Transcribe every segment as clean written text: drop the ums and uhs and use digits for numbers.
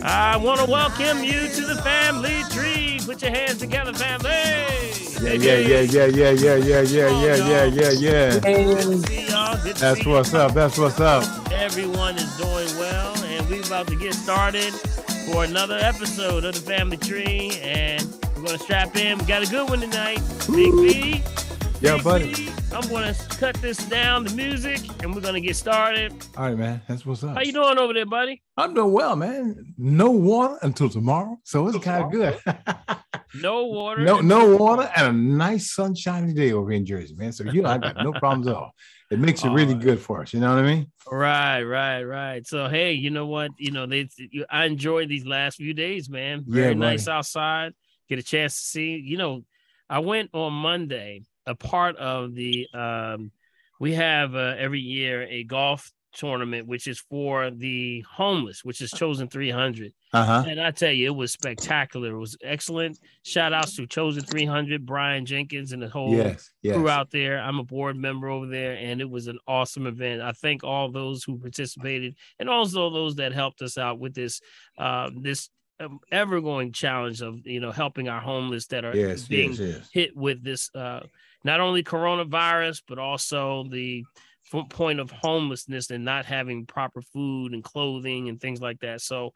I want to welcome you to the family tree. Put your hands together, family. Yeah. That's what's up. That's what's up. Everyone is doing well, and we're about to get started for another episode of the family tree, and we're going to strap in. We got a good one tonight. Big B. Yeah, buddy. B. I'm going to cut this down, the music, and we're going to get started. All right, man. That's what's up. How you doing over there, buddy? I'm doing well, man. No water until tomorrow, so it's kind of good. No water. No water, and a nice sunshiny day over in Jersey, man. So I got no problems at all. It makes it really good for us. You know what I mean? Right. So, hey, you know what? I enjoyed these last few days, man. Very nice outside. Get a chance to see. I went on Monday. A part of the we have every year a golf tournament, which is for the homeless, which is Chosen 300. And I tell you, it was spectacular. It was excellent. Shout outs to Chosen 300, Brian Jenkins, and the whole crew out there. I'm a board member over there, and it was an awesome event. I thank all those who participated, and also those that helped us out with this ever-going challenge of helping our homeless that are being hit with this not only coronavirus, but also the point of homelessness and not having proper food and clothing and things like that. So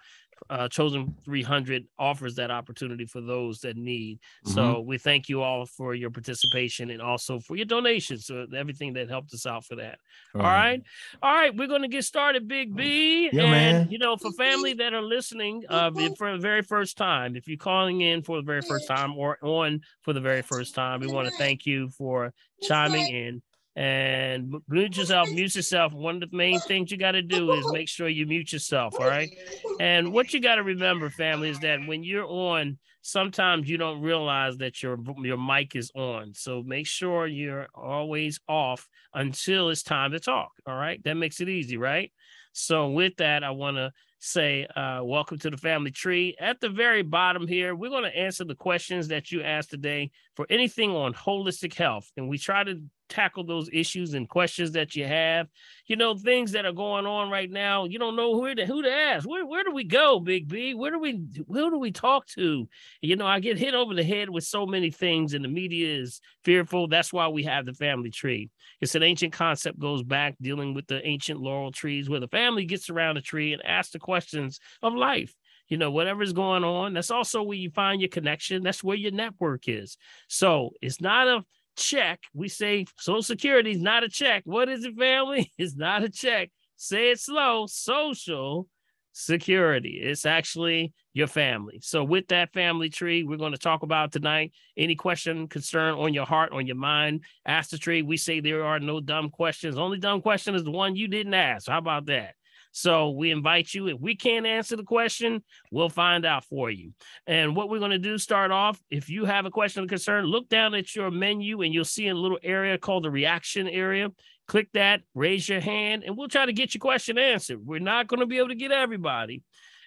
Chosen 300 offers that opportunity for those that need. So we thank you all for your participation and also for your donations, so everything that helped us out for that. All right. We're going to get started, Big B. Man. For family that are listening for the very first time, if you're calling in for the very first time or on for the very first time, we want to thank you for chiming in. And mute yourself. One of the main things you got to do is make sure you mute yourself. All right. And what you got to remember, family, is that when you're on, sometimes you don't realize that your mic is on. So make sure you're always off until it's time to talk. All right. That makes it easy, right? So with that, I want to say welcome to the family tree. At the very bottom here, we're going to answer the questions that you asked today for anything on holistic health. And we try to tackle those issues and questions that you have, things that are going on right now. You don't know who to ask. Where do we go, Big B? Who do we talk to? I get hit over the head with so many things, and the media is fearful. That's why we have the family tree. It's an ancient concept, goes back dealing with the ancient laurel trees, where the family gets around a tree and asks the questions of life. Whatever's going on. That's also where you find your connection. That's where your network is. So it's not a check. We say Social Security is not a check. What is it, family? It's not a check. Say it slow. Social Security. It's actually your family. So with that family tree, we're going to talk about tonight any question, concern on your heart, on your mind. Ask the tree. We say there are no dumb questions. Only dumb question is the one you didn't ask. How about that? So we invite you. If we can't answer the question, we'll find out for you. And what we're going to do, start off, if you have a question or concern, look down at your menu and you'll see a little area called the reaction area. Click that, raise your hand, and we'll try to get your question answered. We're not going to be able to get everybody.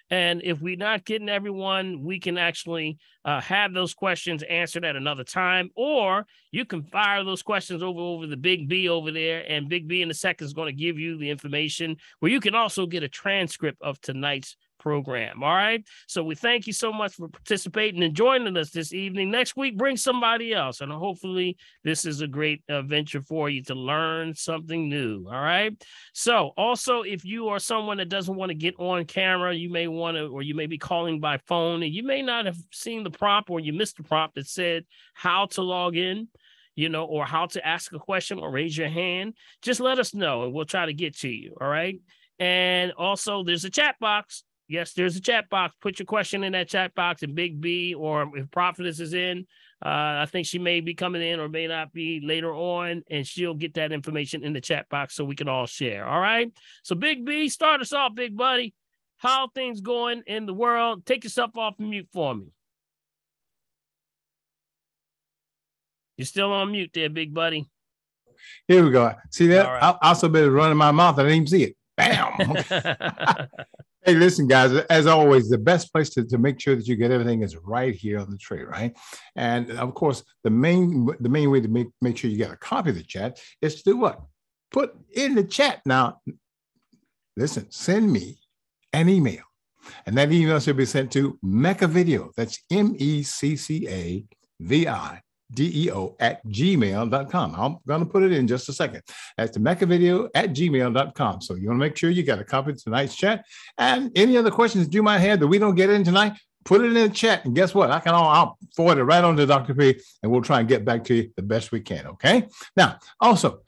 And if we're not getting everyone, we can actually have those questions answered at another time, or you can fire those questions over the Big B over there, and Big B in a second is going to give you the information where you can also get a transcript of tonight's program. All right. So we thank you so much for participating and joining us this evening. Next week, bring somebody else. And hopefully this is a great venture for you to learn something new. All right. So also, if you are someone that doesn't want to get on camera, you may want to, or you may be calling by phone and you may not have seen the prompt, or you missed the prompt that said how to log in, or how to ask a question or raise your hand. Just let us know and we'll try to get to you. All right. And also there's a chat box. Yes, there's a chat box. Put your question in that chat box, and Big B, or if Prophetess is in, I think she may be coming in or may not be later on, and she'll get that information in the chat box so we can all share. All right. So Big B, start us off, big buddy. How things going in the world? Take yourself off mute for me. You're still on mute there, big buddy. Here we go. See that? All right. I also better run in my mouth. I didn't even see it. Bam. Hey, listen, guys, as always, the best place to make sure that you get everything is right here on the tray, right? And of course, the main way to make sure you get a copy of the chat is to do what? Put in the chat. Now, listen, send me an email. And that email should be sent to Mecca Video. That's MECCAVIDEO at gmail.com. I'm going to put it in just a second. That's the Video at gmail.com. So you want to make sure you got a copy of tonight's chat. And any other questions that you might have that we don't get in tonight, put it in the chat. And guess what? I'll forward it right on to Dr. P, and we'll try and get back to you the best we can. Okay. Now, also,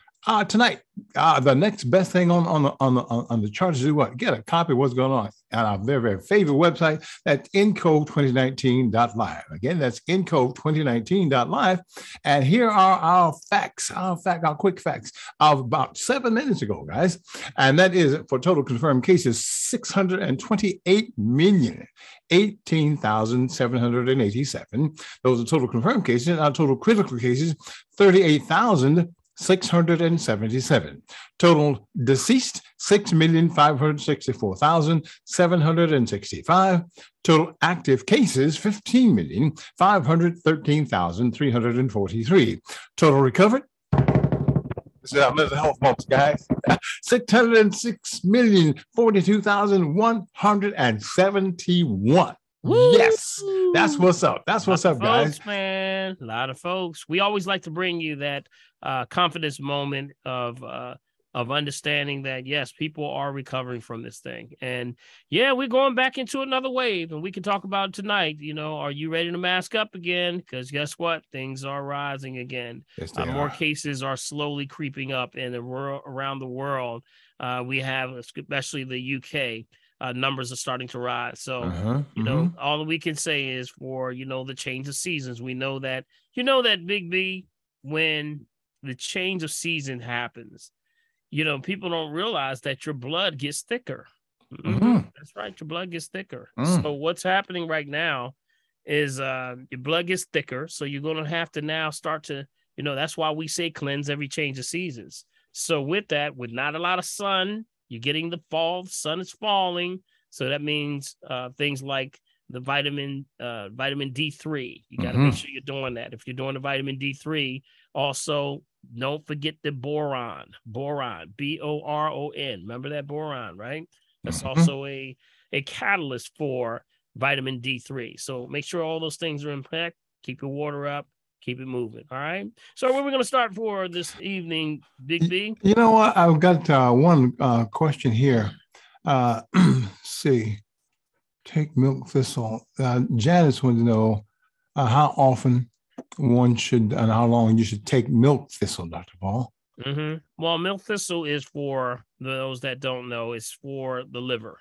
tonight, the next best thing on the chart is do what? Get a copy of what's going on at our very, very favorite website. That's encode2019.live. Again, that's encode2019.live. And here are our facts, our quick facts of about 7 minutes ago, guys. And that is for total confirmed cases, 628,018,787. Those are total confirmed cases. Our total critical cases, 38,677. Total deceased, 6,564,765. Total active cases, 15,513,343. Total recovered. This is our mental health folks, guys. 606,042,171. Yes, that's what's up. That's what's up, guys. Folks, man, a lot of folks. We always like to bring you that confidence moment of understanding that yes, people are recovering from this thing, and yeah, we're going back into another wave, and we can talk about it tonight. You know, are you ready to mask up again? Because guess what, things are rising again. Yes, more cases are slowly creeping up in the around the world. We have, especially the UK. Numbers are starting to rise. So, you know, all we can say is for, you know, the change of seasons, we know that, Big B, when the change of season happens, you know, people don't realize that your blood gets thicker. That's right. Your blood gets thicker. So what's happening right now is your blood gets thicker. So you're going to have to now start to, you know, that's why we say cleanse every change of seasons. So with that, with not a lot of sun, you're getting the fall, the sun is falling. So that means things like the vitamin D3. You got to make sure you're doing that. If you're doing the vitamin D3, also don't forget the boron, boron. Remember that boron, right? That's also a catalyst for vitamin D3. So make sure all those things are in check. Keep your water up. Keep it moving. All right. So where we're going to start for this evening, Big B? You know what? I've got one question here. See, take milk thistle. Janice wants to know how often one should and how long you should take milk thistle, Dr. Paul. Well, milk thistle is, for those that don't know, it's for the liver,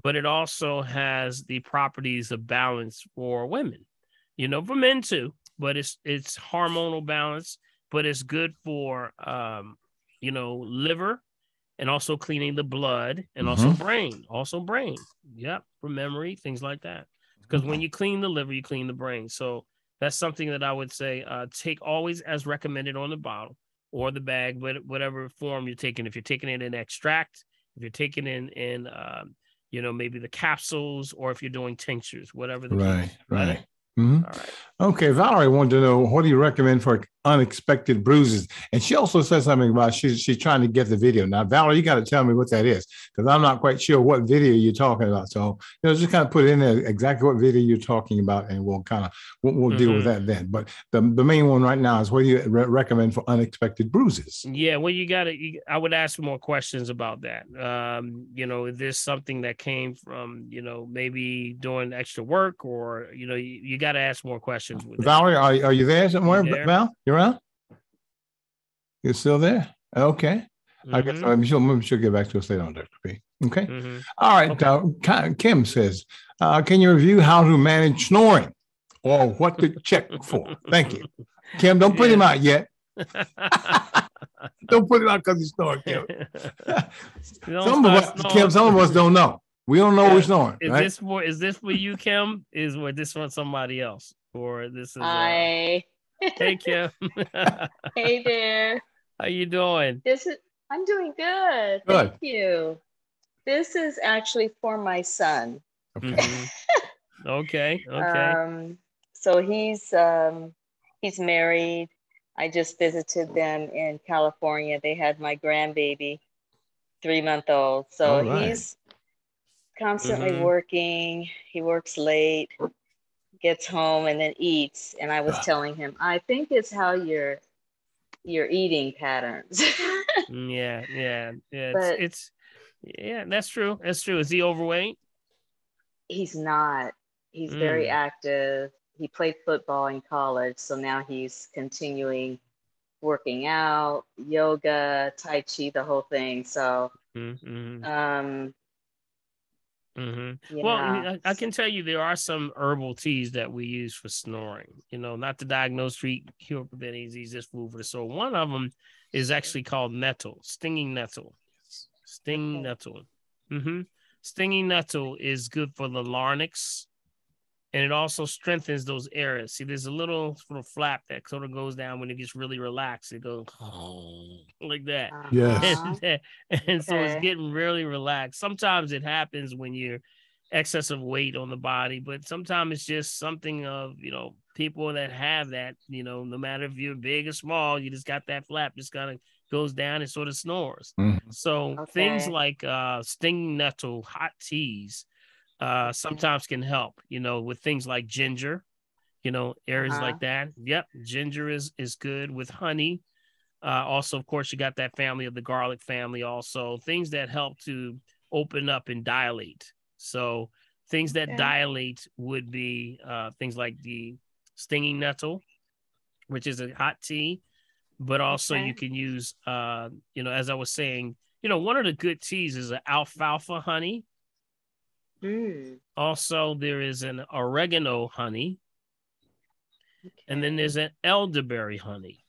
but it also has the properties of balance for women, you know, for men too. But it's hormonal balance, but it's good for, you know, liver, and also cleaning the blood, and also brain. Yep, for memory, things like that. Because when you clean the liver, you clean the brain. So that's something that I would say take always as recommended on the bottle or the bag, whatever form you're taking. If you're taking it in extract, if you're taking it in you know, maybe the capsules, or if you're doing tinctures, whatever the case. Right. All right. Okay, Valerie wanted to know, what do you recommend for unexpected bruises? And she also said something about she's trying to get the video. Now, Valerie, you got to tell me what that is, because I'm not quite sure what video you're talking about. So, you know, just kind of put in there exactly what video you're talking about, and we'll deal with that then. But the main one right now is, what do you recommend for unexpected bruises? Yeah, well, I would ask more questions about that. You know, is this something that came from, you know, maybe doing extra work, or, you know, you got to ask more questions with Valerie, are you there somewhere? Val, you around? You're still there? Okay. I guess maybe she'll get back to us later on, Dr. P. Okay. All right. Okay. Kim says, can you review how to manage snoring, or what to check for? Thank you. Kim, don't put him out yet. Don't put him out because he's snoring, Kim. Some of us don't know. We don't know we're snoring. Is this for you, Kim? Is this for somebody else? Or this is Hi. Hey, Kim. Hey there. How you doing? I'm doing good. Thank you. This is actually for my son. Okay. So he's married. I just visited them in California. They had my grandbaby, 3-month-old. So he's constantly working. He works late, gets home, and then eats. And I was telling him, I think it's how your eating patterns. Yeah. But It's yeah, that's true. That's true. Is he overweight? he's not. He's very active. He played football in college, so now he's continuing working out, yoga, tai chi, the whole thing. So Well, I can tell you there are some herbal teas that we use for snoring, not to diagnose, treat, cure, prevent disease, just food for the soul. One of them is actually called nettle, stinging nettle. Stinging nettle. Stinging nettle is good for the larynx, and it also strengthens those areas. See, there's a little flap that sort of goes down when it gets really relaxed. It goes like that. Yes. And so it's getting really relaxed. Sometimes it happens when you're excessive weight on the body, but sometimes it's just something of, people that have that, no matter if you're big or small, you just got that flap, just kind of goes down and sort of snores. So things like stinging nettle, hot teas, sometimes can help, with things like ginger, areas like that. Yep. Ginger is good with honey. Also, of course, you got that family of the garlic family, also things that help to open up and dilate. So things that dilate would be things like the stinging nettle, which is a hot tea, but also you can use, as I was saying, one of the good teas is an alfalfa honey. Also, there is an oregano honey, and then there's an elderberry honey.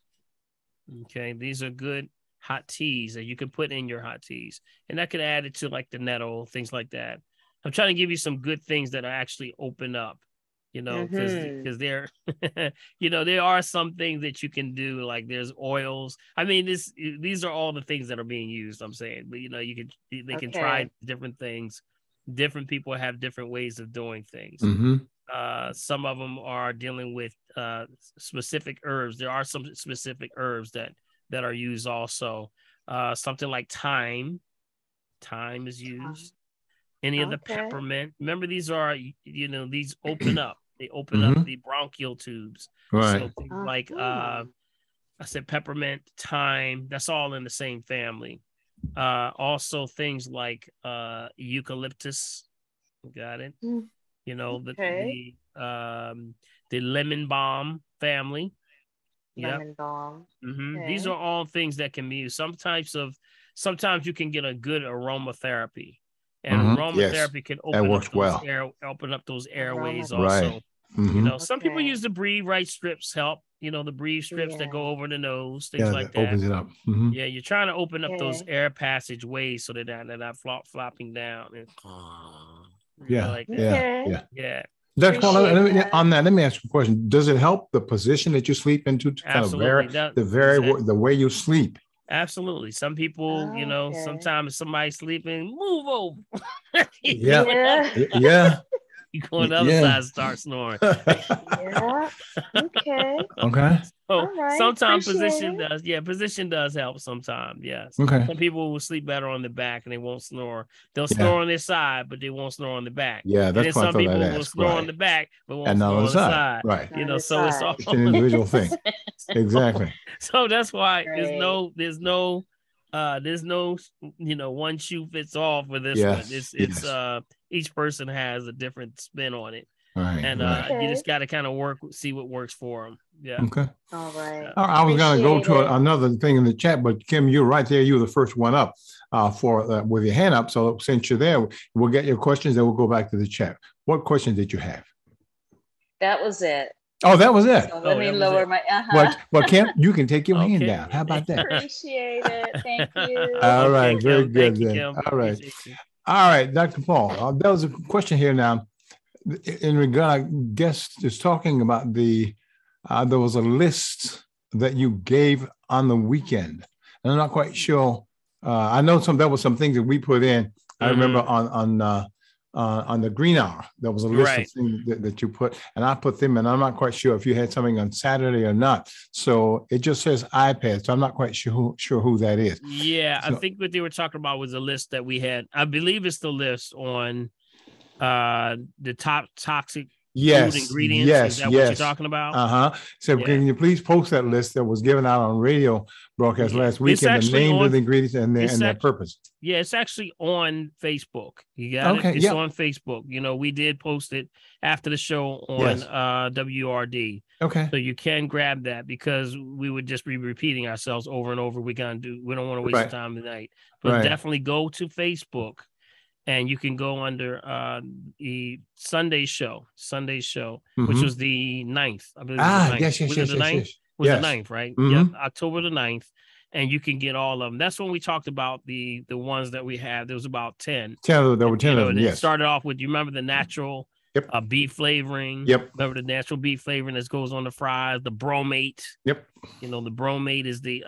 Okay, these are good hot teas that you can put in your hot teas, and that could add it to like the nettle, things like that. I'm trying to give you some good things that are actually open up, because there, there are some things that you can do, like there's oils. I mean, these are all the things that are being used. I'm saying, but they can try different things. Different people have different ways of doing things. Some of them are dealing with specific herbs. There are some specific herbs that are used also. Something like thyme. Thyme is used. Any of the peppermint. Remember, these are, these open up. They open up the bronchial tubes. Right. So things like, I said peppermint, thyme, that's all in the same family. Also things like eucalyptus. Got it. The lemon balm family. Lemon balm. These are all things that can be used. Sometimes you can get a good aromatherapy, and aromatherapy can open up those airways also. Some people use the breathe right strips help. The breathe strips that go over the nose, things like that. Opens it up. Yeah, you're trying to open up those air passageways so they're not flopping down. Yeah. That's on that. Let me ask you a question. Does it help the position that you sleep into to kind of vary the way you sleep? Absolutely. Some people, sometimes somebody's sleeping, move over. You go on the other side and start snoring. Okay. So sometimes position does help sometimes. Yes. Okay. Some people will sleep better on the back and they won't snore. They'll snore on their side, but they won't snore on the back. Yeah, that's what some people will snore on the back, but won't snore on the side. Right. So it's all it's an individual thing. Exactly. So that's why there's no one shoe fits all for this one. It's each person has a different spin on it. Right. And you just got to kind of see what works for them. Yeah. Okay. All right. I was going to go to another thing in the chat, but Kim, you're right there. You were the first one up with your hand up. So since you're there, we'll get your questions and we'll go back to the chat. What question did you have? That was it. Oh, that was it. So let me lower my. Well, Kim, you can take your hand down. How about that? Appreciate it. Thank you. All right. Very good. Thank you, Kim. All right. All right, Dr. Paul. There was a question here now. In regard, I guess, is talking about there was a list that you gave on the weekend. And I'm not quite sure. I know there was some things that we put in. I remember on the Green Hour, there was a list of things that you put, and I put them in. I'm not quite sure if you had something on Saturday or not. So it just says iPad. So I'm not quite sure who that is. Yeah, so, I think what they were talking about was a list that we had. I believe it's the list on the top toxic food Yes, ingredients. yes, Is that what yes. you're talking about? So Yeah. can you please post that list that was given out on radio broadcast last week, It's and the actually names on- of the ingredients and their purpose? Yeah, it's actually on Facebook. You got Okay, it? It's yep. on Facebook. You know, we did post it after the show on Yes. WRD. Okay. So you can grab that, because we would just be repeating ourselves over and over. We don't want to waste Right. time tonight. But Right. definitely go to Facebook, and you can go under the Sunday show, which was the 9th. I believe it was the 9th. Yes. Was it the 9th? Yes. Was Yes. the 9th, right? Mhm. Yep, October the 9th. And you can get all of them. That's when we talked about the ones that we have. There was about 10. There were 10 of them, It yes. started off with, you remember the natural beef flavoring? Yep. Remember the natural beef flavoring that goes on the fries, the bromate? Yep. You know, the bromate is the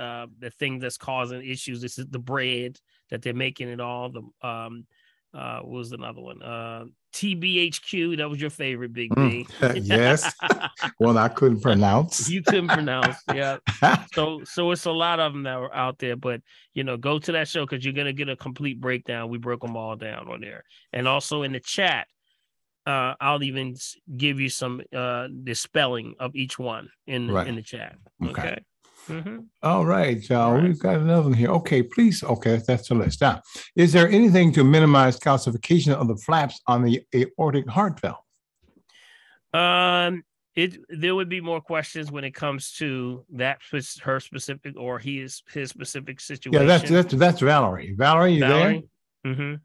thing that's causing issues. This is the bread that they're making it all. The what was another one? TBHQ. That was your favorite, Big B. Yes. One I couldn't pronounce. You couldn't pronounce. Yeah. So it's a lot of them that were out there, but you know, go to that show, because you're gonna get a complete breakdown. We broke them all down on there, and also in the chat, I'll even give you some the spelling of each one in the chat. Okay. Mm-hmm. All right. We've got another one here. Okay, please. Okay, that's the list. Now, is there anything to minimize calcification of the flaps on the aortic heart valve? There would be more questions when it comes to that, her specific or his specific situation. Yeah, that's Valerie. Valerie, you there? Mm-hmm.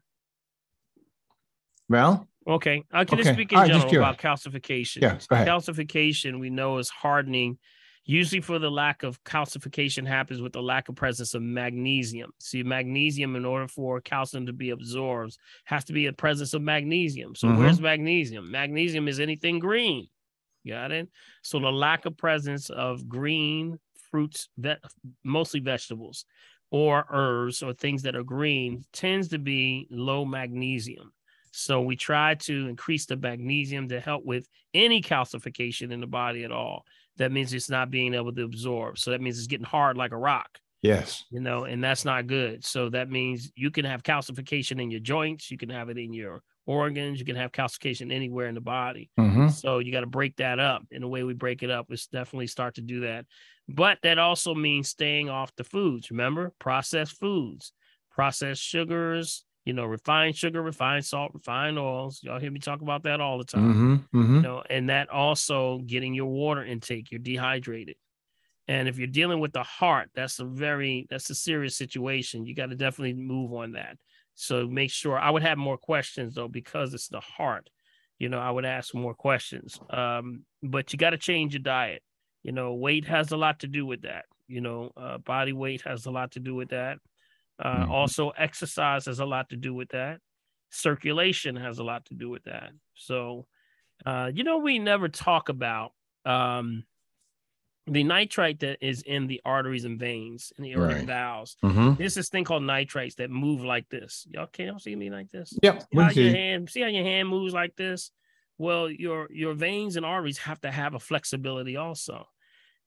Val? Okay, I can just speak in general about calcification. Yeah, go ahead. Calcification, we know, is hardening. Usually for the lack of calcification happens with the lack of presence of magnesium. See, magnesium, in order for calcium to be absorbed, has to be a presence of magnesium. So where's magnesium? Magnesium is anything green. Got it? So the lack of presence of green fruits, mostly vegetables, or herbs, or things that are green, tends to be low magnesium. So we try to increase the magnesium to help with any calcification in the body at all. That means it's not being able to absorb. So that means it's getting hard like a rock. Yes. You know, and that's not good. So that means you can have calcification in your joints. You can have it in your organs. You can have calcification anywhere in the body. So you got to break that up. And the way we break it up is definitely start to do that. But that also means staying off the foods. Remember, processed foods, processed sugars, you know, refined sugar, refined salt, refined oils. Y'all hear me talk about that all the time. You know, and that also getting your water intake. You're dehydrated. And if you're dealing with the heart, that's a serious situation. You got to definitely move on that. So make sure. I would have more questions though, because it's the heart. You know, I would ask more questions. But you got to change your diet. You know, weight has a lot to do with that. You know, body weight has a lot to do with that. Also, exercise has a lot to do with that. Circulation has a lot to do with that. So, you know, we never talk about the nitrite that is in the arteries and veins in the aortic valves. There's this thing called nitrites that move like this. Y'all can't see me like this? Yep. See how your hand moves like this? Well, your veins and arteries have to have a flexibility also.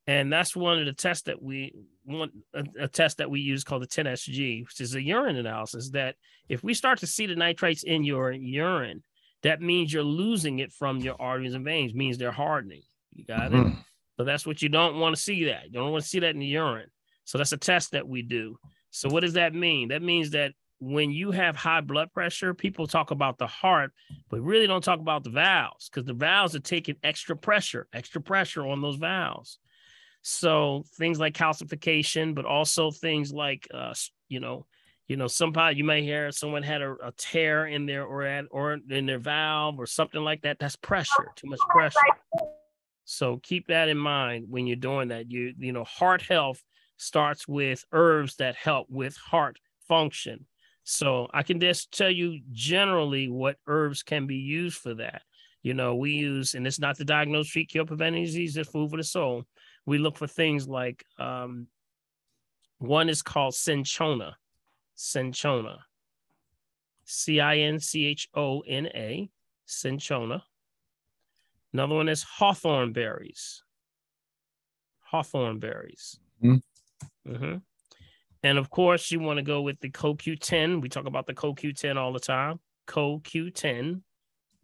And that's one of the tests that we want, a test that we use called the 10SG, which is a urine analysis, that if we start to see the nitrites in your urine, that means you're losing it from your arteries and veins, means they're hardening. You got it? So that's what you don't want to see that. You don't want to see that in the urine. So that's a test that we do. So what does that mean? That means that when you have high blood pressure, people talk about the heart, but really don't talk about the valves, because the valves are taking extra pressure on those valves. So things like calcification, but also things like, somebody, you may hear someone had a tear in their or in their valve or something like that. That's pressure, too much pressure. So keep that in mind when you're doing that. You know, heart health starts with herbs that help with heart function. So I can just tell you generally what herbs can be used for that. You know, we use, and it's not to diagnose, treat, cure, prevent any disease, it's food for the soul. We look for things like, one is called Cinchona, Cinchona, Cinchona. Another one is hawthorn berries. And of course, you want to go with the CoQ10. We talk about the CoQ10 all the time. CoQ10.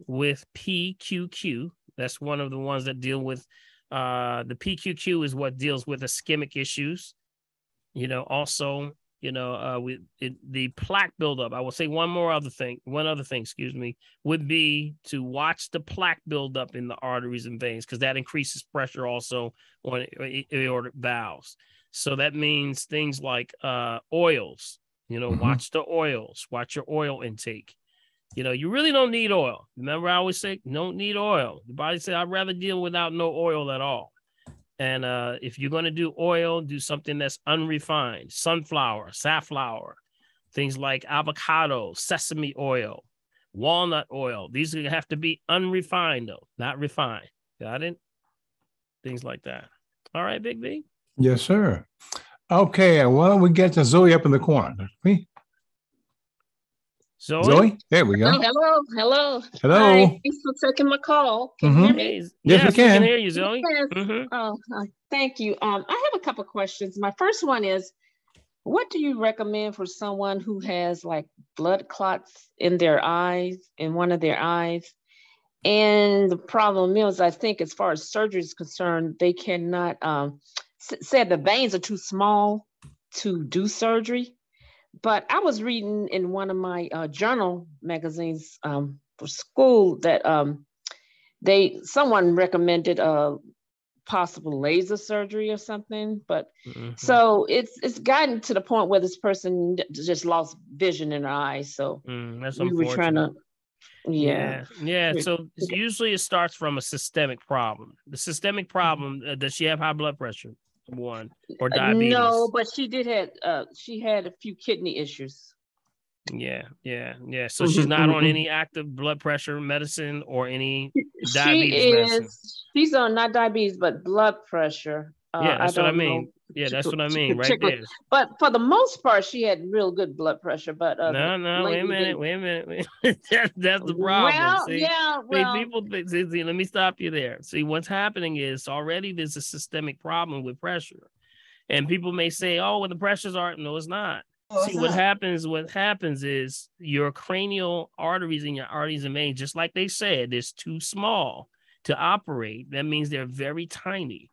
with PQQ. That's one of the ones that deal with the PQQ is what deals with ischemic issues. Also, with the plaque buildup. I will say one other thing, excuse me, would be to watch the plaque buildup in the arteries and veins, because that increases pressure also on aortic valves. So that means things like oils, watch the oils, watch your oil intake. You really don't need oil. Remember, I always say, you don't need oil. The body says, I'd rather deal without no oil at all. And if you're going to do oil, do something that's unrefined, sunflower, safflower, things like avocado, sesame oil, walnut oil. These have to be unrefined, though, not refined. Got it? Things like that. All right, Big B? Yes, sir. Okay, well, we get to Zoe up in the corner. Me? Zoe? There we go. Hello. Hi, thanks for taking my call. Can you hear me? Yes, we can hear you, Zoe. Yes. Thank you. I have a couple of questions. My first one is, what do you recommend for someone who has like blood clots in their eyes, in one of their eyes? And the problem is, I think as far as surgery is concerned, they cannot, said the veins are too small to do surgery. But I was reading in one of my journal magazines for school that someone recommended possible laser surgery or something. But so it's gotten to the point where this person just lost vision in her eyes. So that's we were trying to, yeah. So usually it starts from a systemic problem. The systemic problem, does she have high blood pressure? One, or diabetes? No, but she had a few kidney issues. Yeah. So she's not on any active blood pressure medicine or any diabetes medicine. She's on not diabetes, but blood pressure. That's what I mean. Yeah, that's what I mean, right there. But for the most part, she had real good blood pressure. But no, wait a minute. That's the problem. People think, let me stop you there. See, what's happening is already there's a systemic problem with pressure, and people may say, "Oh, well, the pressures aren't." No, it's not. What happens is your cranial arteries and your arteries and veins, just like they said, is too small to operate. That means they're very tiny.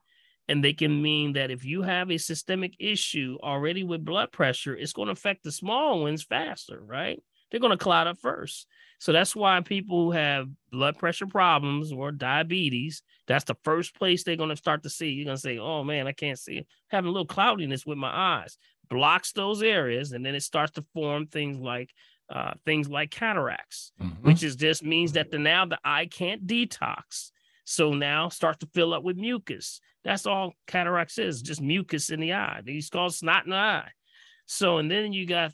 And they can mean that if you have a systemic issue already with blood pressure, it's going to affect the small ones faster, right? They're going to clot up first. So that's why people who have blood pressure problems or diabetes, that's the first place they're going to start to see. You're going to say, oh, man, I can't see it. Having a little cloudiness with my eyes. Blocks those areas, and then it starts to form things like cataracts, which just means that now the eye can't detox. So now start to fill up with mucus. That's all cataracts is, just mucus in the eye. These called snot in the eye. So, and then you got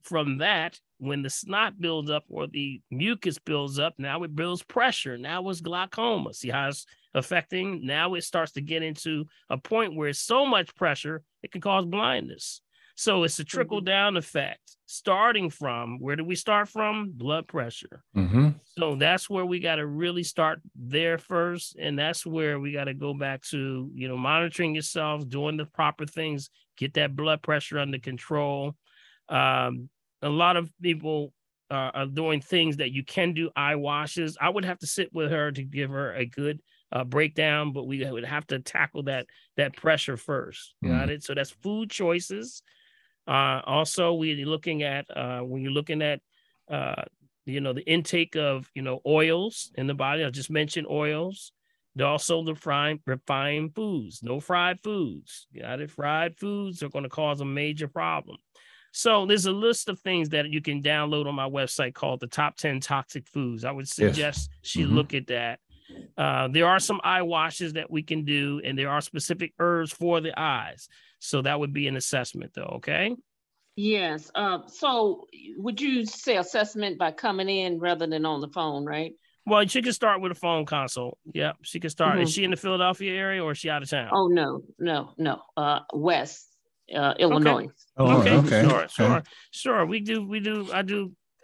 from that, when the snot builds up or the mucus builds up, now it builds pressure. Now it's glaucoma. See how it's affecting? Now it starts to get into a point where it's so much pressure, it can cause blindness. So it's a trickle down effect, starting from, where do we start from? Blood pressure. So that's where we got to really start there first. And that's where we got to go back to, monitoring yourself, doing the proper things, get that blood pressure under control. A lot of people are doing things that you can do, eye washes. I would have to sit with her to give her a good breakdown, but we would have to tackle that pressure first. Got it? So that's food choices. Also, we're looking at when you're looking at the intake of oils in the body. I just mentioned oils. Also, the refined foods, no fried foods. Got it? Fried foods are going to cause a major problem. So there's a list of things that you can download on my website called the Top 10 Toxic Foods. I would suggest she look at that. There are some eye washes that we can do, and there are specific herbs for the eyes. So that would be an assessment, though. Okay. Yes. So would you say assessment by coming in rather than on the phone, right? Well, she can start with a phone consult. Yeah, she can start. Is she in the Philadelphia area or is she out of town? Oh, no. West Illinois. Okay. Sure. We do.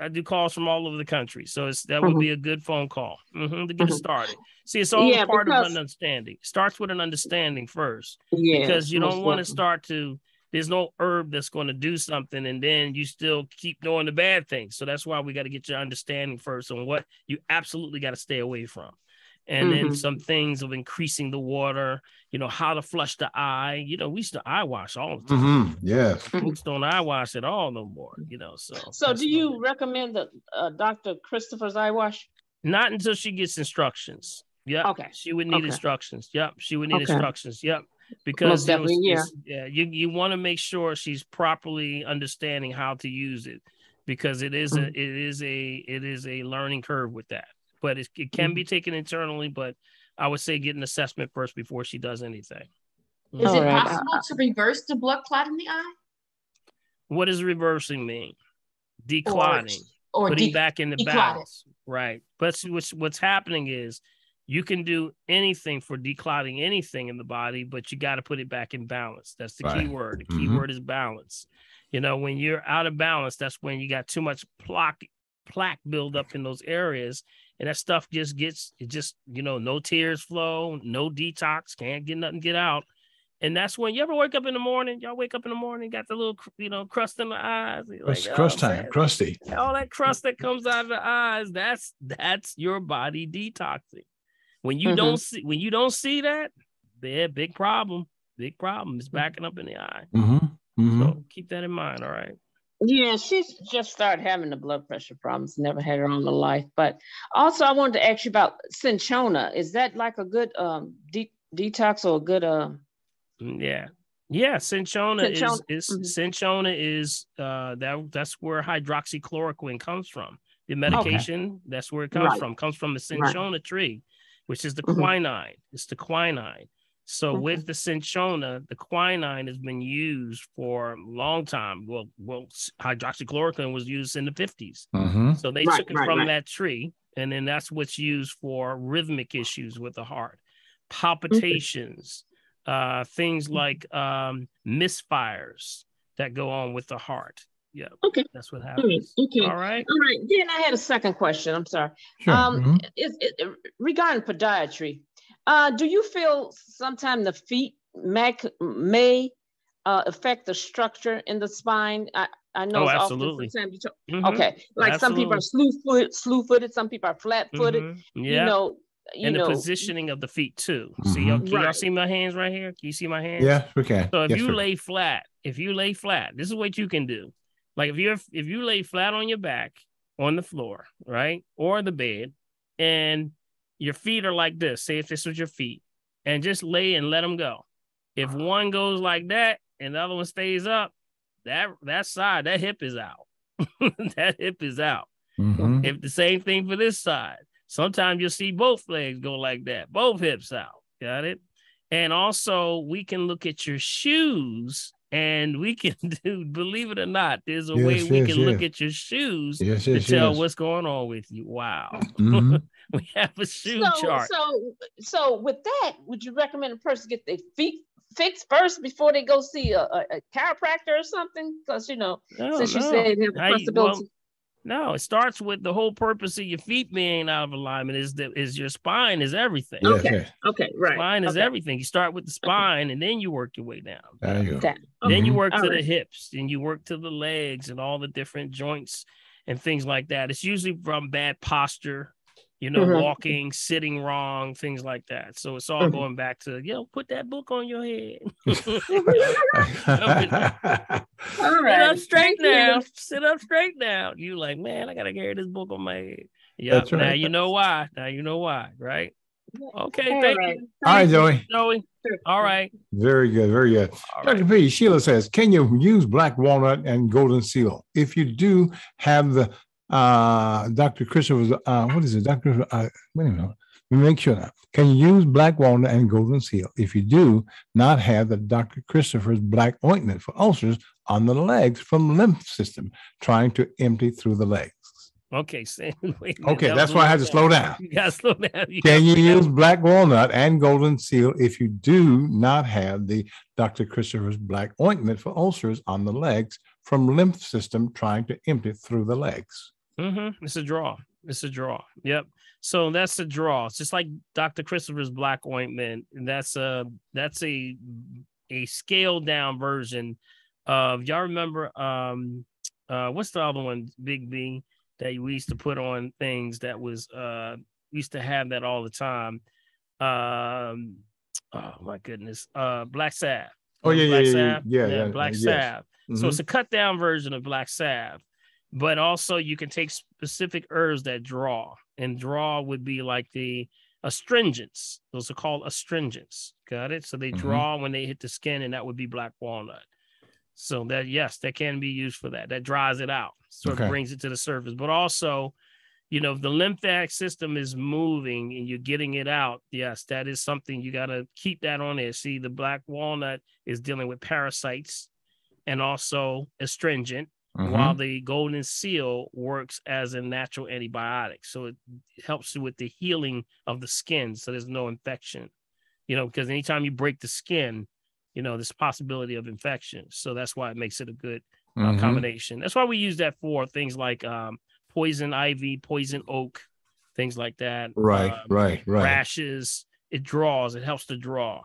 I do calls from all over the country, so that would be a good phone call to get it started. See, it's all part of an understanding. It starts with an understanding first, because you don't want to start to there's no herb that's going to do something, and then you still keep doing the bad things. So that's why we got to get your understanding first on what you absolutely got to stay away from. And then some things of increasing the water, how to flush the eye. We used to eye wash all the time. Yes. Folks don't eye wash at all no more, So do you recommend the Dr. Christopher's eye wash? Not until she gets instructions. Yep. Okay. She would need instructions. Yep. She would need instructions. Yep. Because you want to make sure she's properly understanding how to use it, because it is a learning curve with that. But it can be taken internally, but I would say get an assessment first before she does anything. Is it possible to reverse the blood clot in the eye? What does reversing mean? Declotting. Or putting back in the balance. Right. But what's happening is you can do anything for declotting anything in the body, but you got to put it back in balance. That's the key word. The key word is balance. When you're out of balance, that's when you got too much plaque build up in those areas. And that stuff just no tears flow, no detox, can't get nothing get out. And that's when you ever wake up in the morning, got the little, crust in the eyes. Crust time, crusty. All that crust that comes out of the eyes, that's your body detoxing. When you don't see that, big problem. It's backing up in the eye. So keep that in mind. All right. Yeah, she's just started having the blood pressure problems. Never had her on the life. But also, I wanted to ask you about Cinchona. Is that like a good detox or a good? Yeah. Cinchona is that's where hydroxychloroquine comes from. The medication, that's where it comes from. Comes from the Cinchona tree, which is the quinine. It's the quinine. So with the Cinchona, the quinine has been used for a long time. Well, hydroxychloroquine was used in the 50s. So they took it from that tree, and then that's what's used for rhythmic issues with the heart, palpitations, things like misfires that go on with the heart. Yeah. Okay. That's what happens. Okay. All right. Then I had a second question. I'm sorry. Sure. Regarding podiatry, do you feel sometimes the feet may affect the structure in the spine? I know. Absolutely. Okay. Like some people are slew-footed, some people are flat-footed. Yeah. And the positioning of the feet too. See, can y'all see my hands right here? Can you see my hands? Yeah, we can. So if you lay flat, this is what you can do. Like if you lay flat on your back on the floor, right, or the bed, and your feet are like this. Say if this was your feet, and just lay and let them go. If one goes like that and the other one stays up, that side, that hip is out. That hip is out. If the same thing for this side. Sometimes you'll see both legs go like that, both hips out. Got it? And also, we can look at your shoes, and we can do, believe it or not, there's a way we can look at your shoes to tell what's going on with you. Wow. We have a shoe chart. So with that, would you recommend a person get their feet fixed first before they go see a chiropractor or something? Because, since you said you have the possibility. No, it starts with the whole purpose of your feet being out of alignment is your spine is everything. Okay, right. Spine is everything. You start with the spine and then you work your way down. There you go. Then you work to the hips and you work to the legs and all the different joints and things like that. It's usually from bad posture, walking, sitting wrong, things like that. So it's all going back to, put that book on your head. All right. Sit up straight now. You like, man, I got to carry this book on my head. Yeah. Right. Now you know why. Right? Okay. Thank you. All right, Joey. All right. Very good. Very good. Dr. P, Sheila says, can you use black walnut and Goldenseal? If you do have the Dr. Christopher's, what is it? Dr. Wait a minute. Make sure now. Can you use black walnut and Goldenseal if you do not have the Dr. Christopher's black ointment for ulcers on the legs from the lymph system, trying to empty through the legs? Okay, that's why I had to slow down. You got to slow down. Can you use black walnut and Goldenseal if you do not have the Dr. Christopher's black ointment for ulcers on the legs from lymph system, trying to empty through the legs? It's a draw. Yep. So that's a draw. It's just like Dr. Christopher's black ointment. And that's a scaled down version Y'all remember what's the other one, Big B, that we used to put on things that was we used to have that all the time. Oh my goodness. Black salve. Oh yeah, Black yeah, salve? yeah, Black yes. salve. So it's a cut down version of black salve. But also you can take specific herbs that draw, and draw would be like the astringents. Those are called astringents. Got it? So they draw when they hit the skin, and that would be black walnut. So that, yes, that can be used for that. That dries it out, sort of brings it to the surface. But also, you know, if the lymphatic system is moving and you're getting it out, yes, that is something you got to keep that on there. See, the black walnut is dealing with parasites and also astringent, while the Goldenseal works as a natural antibiotic. So it helps with the healing of the skin, so there's no infection. You know, because anytime you break the skin, you know, there's a possibility of infection. So that's why it makes it a good combination. That's why we use that for things like poison ivy, poison oak, things like that. Right. Rashes. It draws. It helps to draw.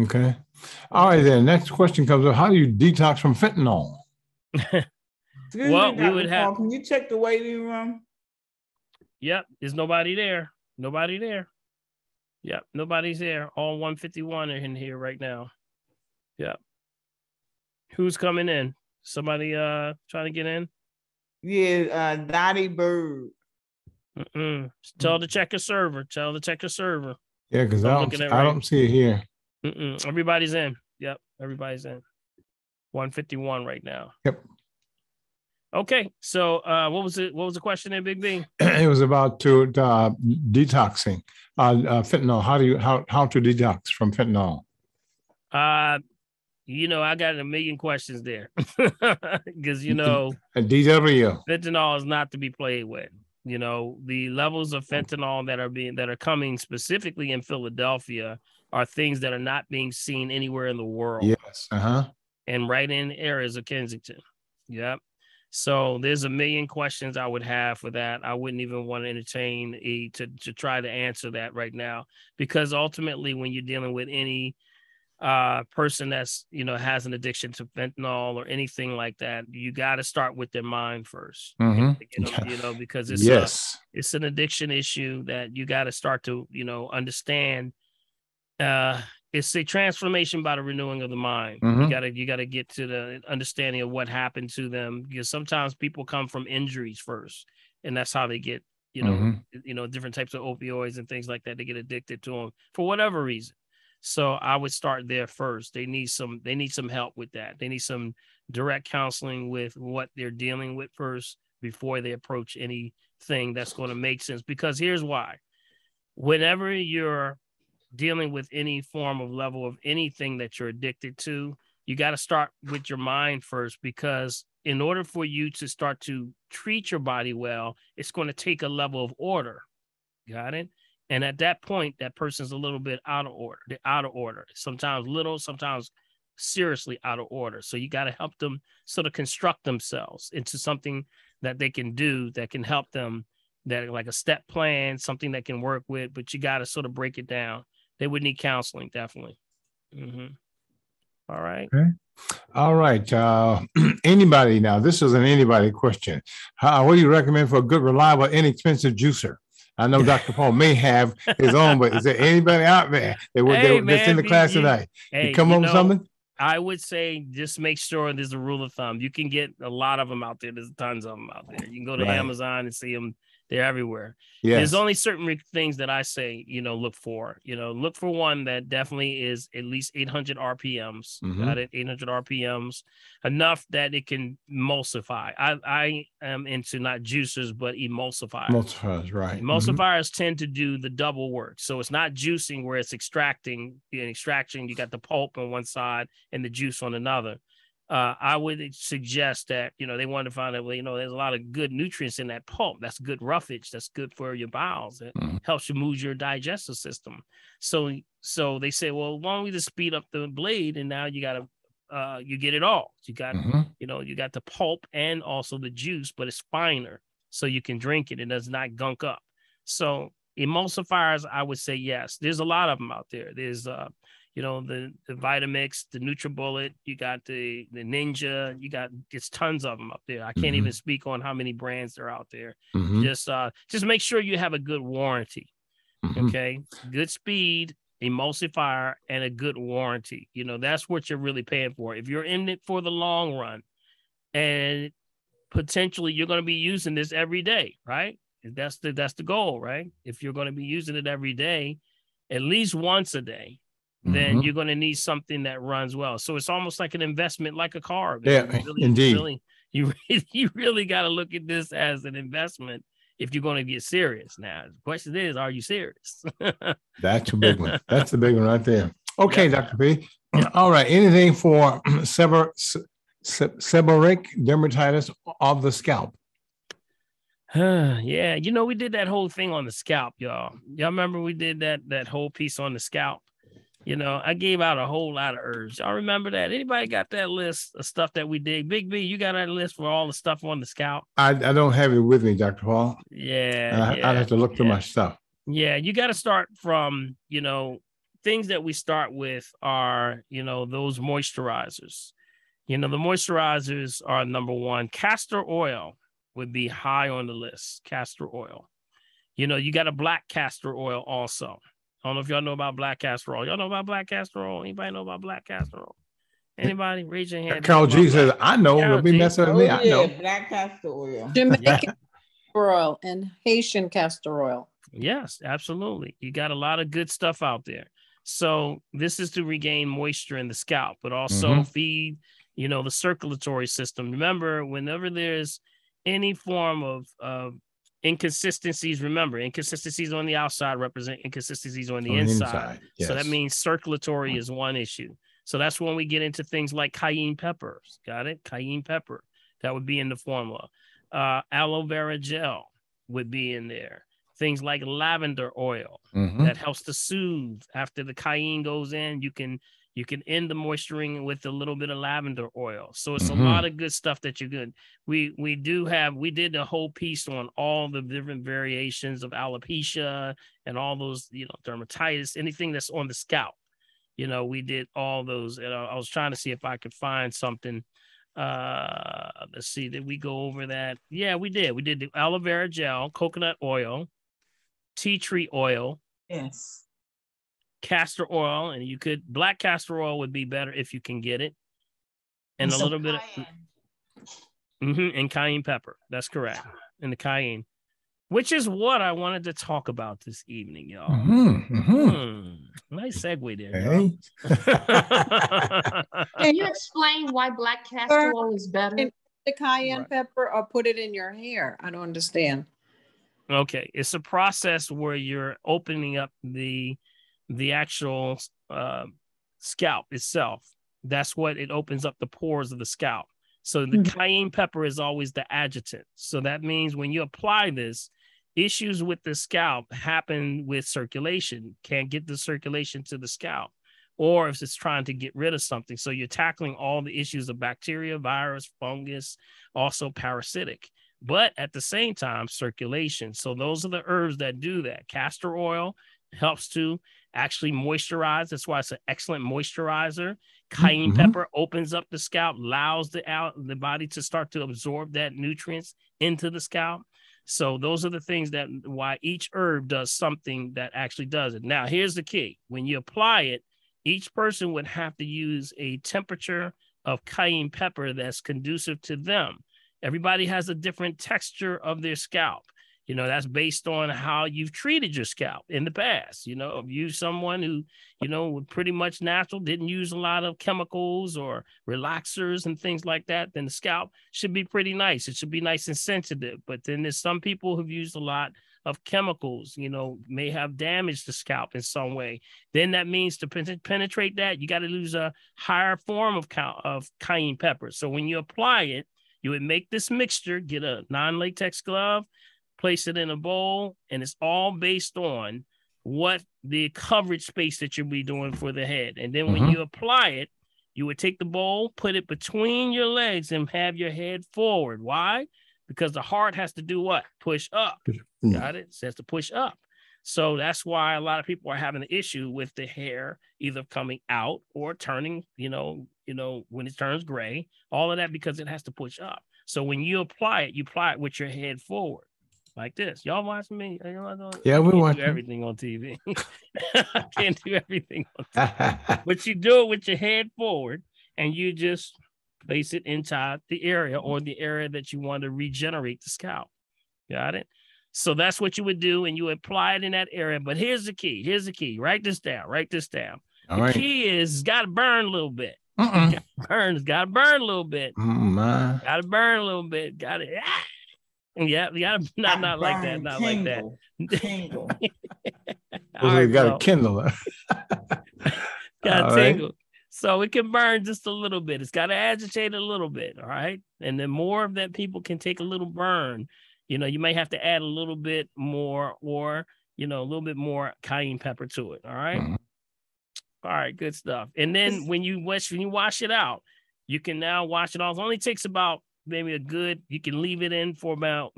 Okay. All right, then. Next question comes up. How do you detox from fentanyl? Well, we would have. Can you check the waiting room? Yep. There's nobody there. Nobody there. Yep. Nobody's there. All 151 are in here right now. Yep. Who's coming in? Somebody trying to get in? Yeah, Dottie Bird. Tell the checker server. Tell the checker server. Yeah, because I don't see it here. Everybody's in. Yep. Everybody's in. 151 right now. Yep. Okay. So what was it? What was the question there, Big B? It was about detoxing. Fentanyl. How to detox from fentanyl? You know, I got a million questions there. Because you know, fentanyl is not to be played with. You know, the levels of fentanyl that are coming specifically in Philadelphia are things that are not being seen anywhere in the world. Yes. And right in areas of Kensington. Yep. So there's a million questions I would have for that. I wouldn't even want to entertain to try to answer that right now, because ultimately when you're dealing with any person that's, you know, has an addiction to fentanyl or anything like that, you got to start with their mind first. You know, because it's an addiction issue that you got to start to, you know, understand. It's a transformation by the renewing of the mind. You gotta get to the understanding of what happened to them, because sometimes people come from injuries first, and that's how they get, you know, different types of opioids and things like that. They get addicted to them for whatever reason. So I would start there first. They need some help with that. They need some direct counseling with what they're dealing with first before they approach anything that's going to make sense. Because here's why: whenever you're dealing with any form of level of anything that you're addicted to, you got to start with your mind first, because in order for you to start to treat your body well, it's going to take a level of order. Got it? And at that point, that person's a little bit out of order. They're out of order. Sometimes little, sometimes seriously out of order. So you got to help them sort of construct themselves into something that they can do that can help them, that like a step plan, something that can work with, but you got to sort of break it down. They would need counseling, definitely. All right. Okay. All right. Anybody now? This is an anybody question. What do you recommend for a good, reliable, inexpensive juicer? I know Dr. Paul may have his own, but is there anybody out there that's in the class tonight? You come up with something? I would say just make sure there's a rule of thumb. You can get a lot of them out there. There's tons of them out there. You can go to Amazon and see them. They're everywhere. Yes. There's only certain things that I say, you know, look for. You know, look for one that definitely is at least 800 RPMs. Got it? 800 RPMs. Enough that it can emulsify. I am into not juicers, but emulsifiers. Emulsifiers, right. Emulsifiers tend to do the double work. So it's not juicing where it's extracting. In extraction, you got the pulp on one side and the juice on another. I would suggest that, you know, they want to find out, well, you know, there's a lot of good nutrients in that pulp. That's good roughage. That's good for your bowels. It helps you move your digestive system. So they say, well, why don't we just speed up the blade? And now you got to, you get it all. You got, you know, you got the pulp and also the juice, but it's finer. So you can drink it. It does not gunk up. So emulsifiers, I would say, yes, there's a lot of them out there. There's, the Vitamix, the NutriBullet, you got the Ninja, it's tons of them up there. I can't even speak on how many brands are out there. Just make sure you have a good warranty. Okay. Good speed, emulsifier, and a good warranty. That's what you're really paying for. If you're in it for the long run and potentially you're going to be using this every day, right? That's the goal, right? If you're going to be using it every day, at least once a day, then you're going to need something that runs well. So it's almost like an investment, like a car. Yeah, indeed. You really got to look at this as an investment if you're going to get serious. Now, the question is, are you serious? That's a big one. That's the big one right there. Okay, Dr. P. All right. Anything for seborrheic dermatitis of the scalp? Yeah, we did that whole thing on the scalp, y'all. Y'all remember we did that whole piece on the scalp? I gave out a whole lot of herbs. Y'all remember that? Anybody got that list of stuff that we did? Big B, you got that list for all the stuff on the scalp? I don't have it with me, Dr. Paul. Yeah. I'd have to look through my stuff. Yeah, you got to start from, things that we start with are, those moisturizers. The moisturizers are number one. Castor oil would be high on the list. Castor oil. You got a black castor oil also. I don't know if y'all know about black castor oil. Y'all know about black castor oil? Anybody know about black castor oil? Anybody? Raise your hand. Carol G says, I know. We'll be messing with me. I know. Black castor oil. Jamaican castor oil and Haitian castor oil. Yes, absolutely. You got a lot of good stuff out there. So this is to regain moisture in the scalp, but also feed, the circulatory system. Remember, whenever there's any form of inconsistencies, remember, inconsistencies on the outside represent inconsistencies on the inside. Yes. So that means circulatory is one issue. So that's when we get into things like cayenne peppers. Got it? Cayenne pepper. That would be in the formula. Aloe Vera Gel would be in there. Things like lavender oil that helps to soothe. After the cayenne goes in, you can end the moisturizing with a little bit of lavender oil. So it's a lot of good stuff that you're good. We did a whole piece on all the different variations of alopecia and all those, dermatitis, anything that's on the scalp. We did all those. And I was trying to see if I could find something. Let's see, did we go over that? Yeah, we did. We did the aloe vera gel, coconut oil, tea tree oil. Yes. Castor oil, and black castor oil would be better if you can get it, and a little bit of and cayenne pepper. That's correct. And the cayenne, which is what I wanted to talk about this evening, y'all. Nice segue there. Hey. Can you explain why black castor oil is better? The cayenne pepper, or put it in your hair? I don't understand. Okay, it's a process where you're opening up the actual scalp itself. That's what it opens up the pores of the scalp. So the cayenne pepper is always the adjutant. So that means when you apply this, issues with the scalp happen with circulation. Can't get the circulation to the scalp, or if it's trying to get rid of something. So you're tackling all the issues of bacteria, virus, fungus, also parasitic, but at the same time, circulation. So those are the herbs that do that. Castor oil helps to actually moisturize. That's why it's an excellent moisturizer. Cayenne pepper opens up the scalp, allows the body to start to absorb that nutrients into the scalp. So those are the things that why each herb does something that actually does it. Now, here's the key. When you apply it, each person would have to use a temperature of cayenne pepper that's conducive to them. Everybody has a different texture of their scalp. That's based on how you've treated your scalp in the past. If you're someone who, was pretty much natural, didn't use a lot of chemicals or relaxers and things like that, then the scalp should be pretty nice. It should be nice and sensitive. But then there's some people who've used a lot of chemicals, may have damaged the scalp in some way. Then that means to penetrate that, you got to use a higher form of cayenne pepper. So when you apply it, you would make this mixture, get a non-latex glove, place it in a bowl, and it's all based on what the coverage space that you'll be doing for the head. And then when you apply it, you would take the bowl, put it between your legs, and have your head forward. Why? Because the heart has to do what? Push up. Got it? It has to push up. So that's why a lot of people are having an issue with the hair either coming out or turning, when it turns gray, all of that, because it has to push up. So when you apply it with your head forward like this. Y'all watching me? Yeah, we're watching. Do everything on TV. I can't do everything on TV. But you do it with your head forward and you just place it inside the area or the area that you want to regenerate the scalp. Got it? So that's what you would do, and you apply it in that area. But here's the key. Write this down. All right. The key is it's got to burn a little bit. It's got to burn a little bit. Got to burn a little bit. Got it. Yeah, you got to not like that. Not tingle, like that. Tingle. You got to kindle. Got to tingle. So it can burn just a little bit. It's got to agitate a little bit. All right. And the more of that people can take a little burn, you may have to add a little bit more or, a little bit more cayenne pepper to it. All right. All right. Good stuff. And then when you wash it out, you can now wash it off. It only takes about you can leave it in for about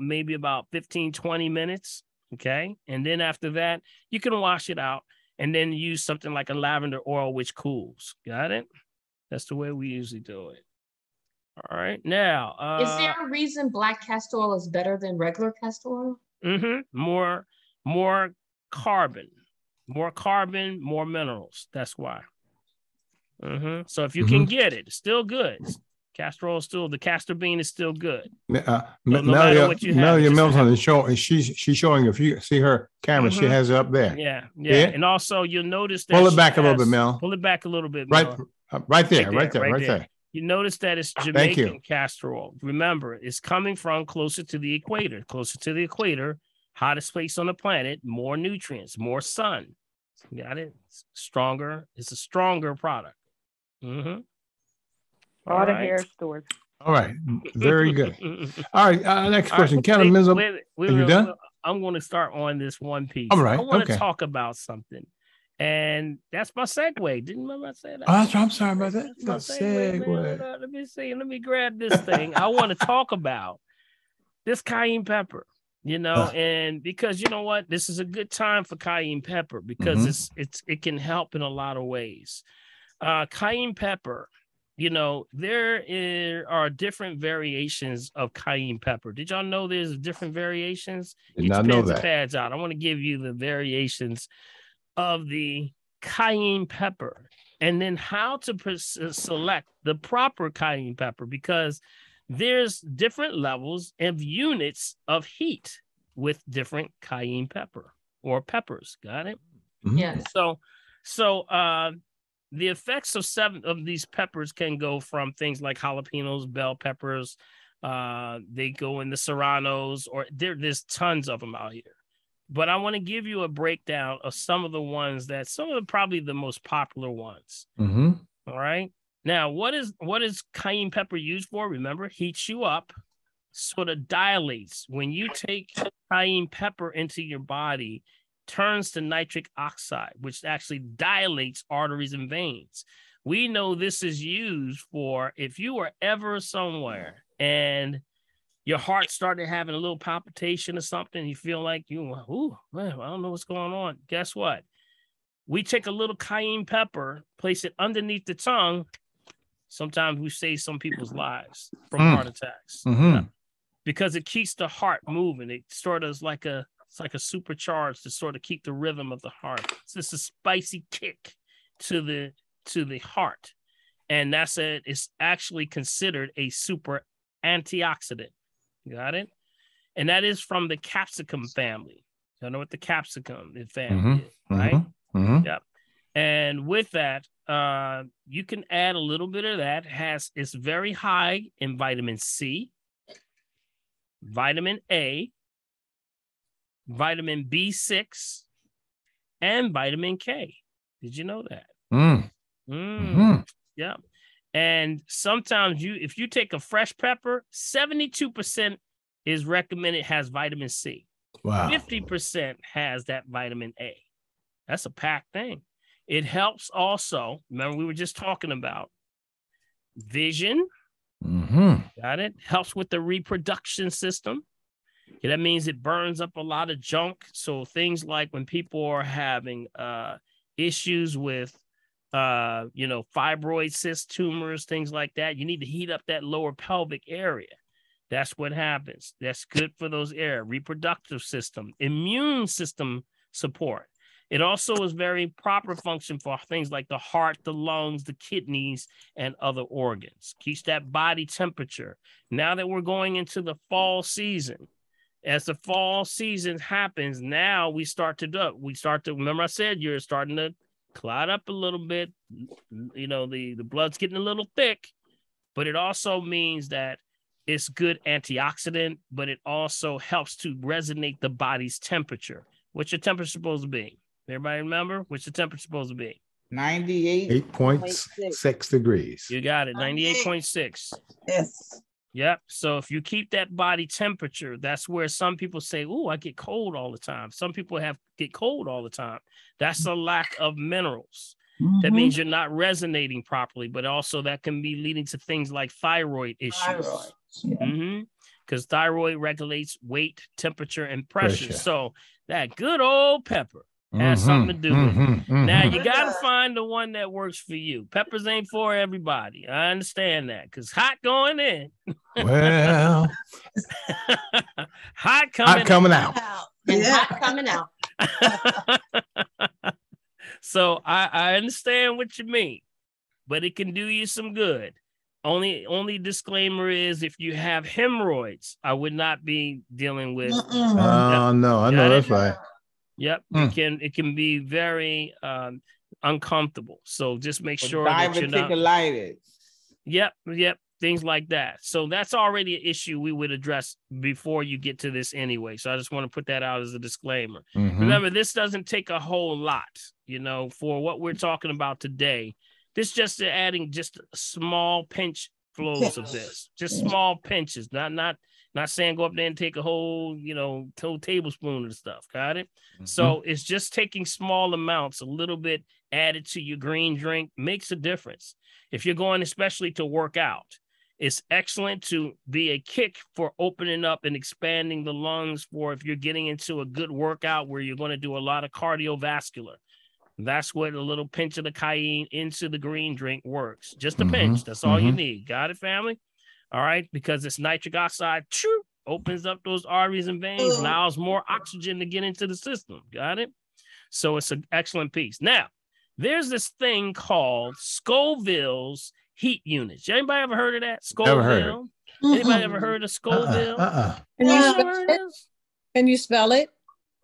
15, 20 minutes. Okay. And then after that, you can wash it out and then use something like a lavender oil, which cools. Got it? That's the way we usually do it. All right. Now, is there a reason black castor oil is better than regular castor oil? More carbon, more minerals. That's why. So if you can get it, it's still good. Castor oil the castor bean is still good. Melia Mills on the show, and she's showing. If you see her camera, she has it up there. Yeah. And also you'll notice that pull it back a little bit, Mel. Pull it back a little bit, Mel. Right there. You notice that it's Jamaican castor oil. Remember, it's coming from closer to the equator. Hottest place on the planet, more nutrients, more sun. Got it? Stronger. It's a stronger product. All the hair stores. All right. Very good. All right. Next question. Kelly Mizzle. Are you done? I'm going to start on this one piece. All right. I want to talk about something. And that's my segue. Didn't I say that? Oh, I'm sorry about that. That's my segue. Let me see. Let me grab this thing. I want to talk about this cayenne pepper, and because you know what? This is a good time for cayenne pepper because it can help in a lot of ways. Cayenne pepper, there are different variations of cayenne pepper. Did y'all know there's different variations? Did not know that. Pads out. I want to give you the variations of the cayenne pepper and then how to select the proper cayenne pepper, because there's different levels of units of heat with different cayenne pepper or peppers. Got it? Yeah. So the effects of 7 of these peppers can go from things like jalapenos, bell peppers. They go in the serranos, or there's tons of them out here. But I want to give you a breakdown of some of the ones probably the most popular ones. All right. Now, what is cayenne pepper used for? Remember, heats you up, sort of dilates. When you take cayenne pepper into your body, turns to nitric oxide, which actually dilates arteries and veins. We know this is used for if you were ever somewhere and your heart started having a little palpitation or something, you feel like I don't know what's going on. Guess what? We take a little cayenne pepper, place it underneath the tongue. Sometimes we save some people's lives from heart attacks because it keeps the heart moving. It sort of is like a supercharge to sort of keep the rhythm of the heart. It's just a spicy kick to the heart, and it's actually considered a super antioxidant. Got it? And that is from the capsicum family. You know what the capsicum family is, right? Yep. And with that, you can add a little bit of that. It's very high in vitamin C, vitamin A, vitamin B6, and vitamin K. Did you know that? Yeah. And sometimes if you take a fresh pepper, 72% is recommended has vitamin C. Wow. 50% has that vitamin A. That's a packed thing. It helps also. Remember, we were just talking about vision. Got it? Helps with the reproduction system. That means it burns up a lot of junk. So things like when people are having issues with, fibroid cyst tumors, things like that, you need to heat up that lower pelvic area. That's what happens. That's good for those areas. Reproductive system, immune system support. It also is very proper function for things like the heart, the lungs, the kidneys, and other organs. Keeps that body temperature. Now that we're going into the fall season, as the fall season happens, now we start to remember I said you're starting to clot up a little bit. The blood's getting a little thick, but it also means that it's good antioxidant, but it also helps to resonate the body's temperature. What's your temperature supposed to be? Everybody remember? What's the temperature supposed to be? 98.6 degrees. You got it. 98.6. Yes. Yep. So if you keep that body temperature, that's where some people say, "Oh, I get cold all the time." Some people get cold all the time. That's a lack of minerals. That means you're not resonating properly, but also that can be leading to things like thyroid issues. Because thyroid regulates weight, temperature, and pressure. So that good old pepper has something to do with it. Now, you got to find the one that works for you. Peppers ain't for everybody. I understand that because hot going in. Well, hot coming out. And hot coming out. So I understand what you mean, but it can do you some good. Only disclaimer is if you have hemorrhoids, I would not be dealing with. No, I know that's right. Yep, it can be very uncomfortable. So just make sure that you're not. Yep, things like that. So that's already an issue we would address before you get to this anyway. So I just want to put that out as a disclaimer. Remember, this doesn't take a whole lot, for what we're talking about today. This just adding just small pinch flows of this, just small pinches, not saying go up there and take a whole, whole tablespoon of stuff. Got it? So it's just taking small amounts, a little bit added to your green drink makes a difference. If you're going especially to work out, it's excellent to be a kick for opening up and expanding the lungs for if you're getting into a good workout where you're going to do a lot of cardiovascular. That's what a little pinch of the cayenne into the green drink works. Just a pinch. That's all you need. Got it, family? All right. Because it's nitric oxide opens up those arteries and veins, allows more oxygen to get into the system. Got it? So it's an excellent piece. Now, there's this thing called Scoville's heat units. Anybody ever heard of that? Scoville? Never heard of it. Anybody ever heard of Scoville? Can you spell it?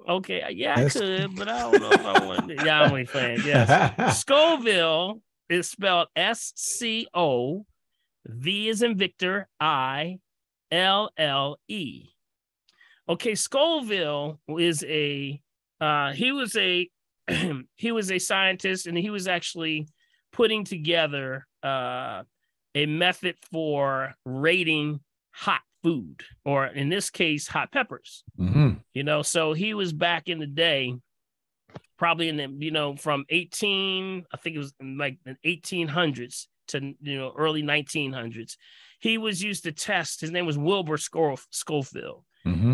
Okay, yeah, I could, but I don't know if I want to. Yeah, I'm only playing. Yes. Scoville is spelled S-C-O, V as in Victor, I-L-L-E. Okay, Scoville is he was a scientist, and he was actually putting together a method for rating hot food, or in this case, hot peppers. So he was back in the day, probably in the, from I think it was like the 1800s to, early 1900s. He was used to test. His name was Wilbur Scoville.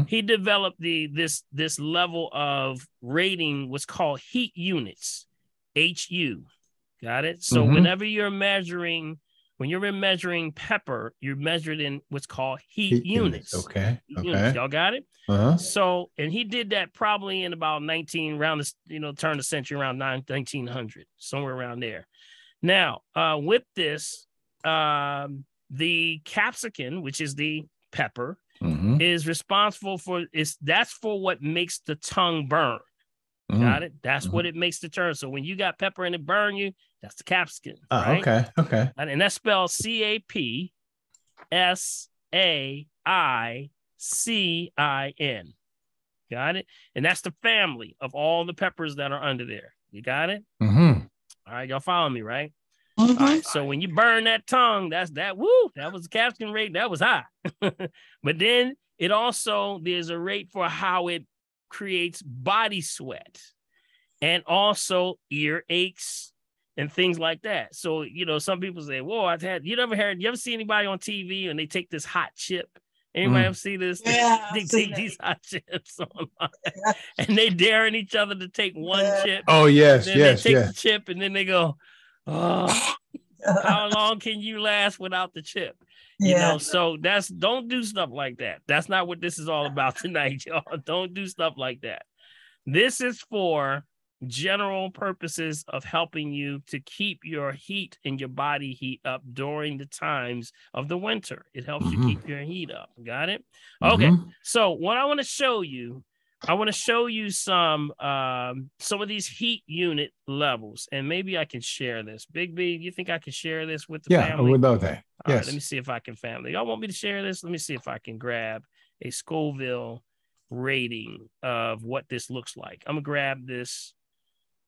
He developed this level of rating, what's called heat units, HU. Got it? So whenever you're measuring, when you're measuring pepper, you're measured in what's called heat units. Okay. Units. Y'all got it? So, and he did that probably in about turn of the century, around 1900, somewhere around there. Now, with this, the capsicum, which is the pepper, is responsible for that's for what makes the tongue burn. Got it? That's what it makes the turn. So when you got pepper and it burn you, that's the capsicum. Right? Okay. And that's spelled C-A-P-S-A-I-C-I-N. Got it? And that's the family of all the peppers that are under there. You got it? All right, y'all follow me, right? All right, so when you burn that tongue, that was the capsicum rate. That was high. But then it also, there's a rate for how it creates body sweat and also ear aches and things like that. So, some people say, whoa, you ever see anybody on TV and they take this hot chip Anybody ever see this? Yeah, They take these hot chips online, and they daring each other to take one chip. Oh, yes, Then yes, they take yes. the chip, and then they go, "Oh, how long can you last without the chip?" You know, so don't do stuff like that. That's not what this is all about tonight, y'all. Don't do stuff like that. This is for general purposes of helping you to keep your heat and your body heat up during the times of the winter. It helps you keep your heat up. Got it? Okay. So what I want to show you, some of these heat unit levels, and maybe I can share this. Big B, you think I can share this with the family? Yeah, I would love that. All Yes. right, let me see if I can, family. Y'all want me to share this? Let me see if I can grab a Scoville rating of what this looks like. I'm gonna grab this.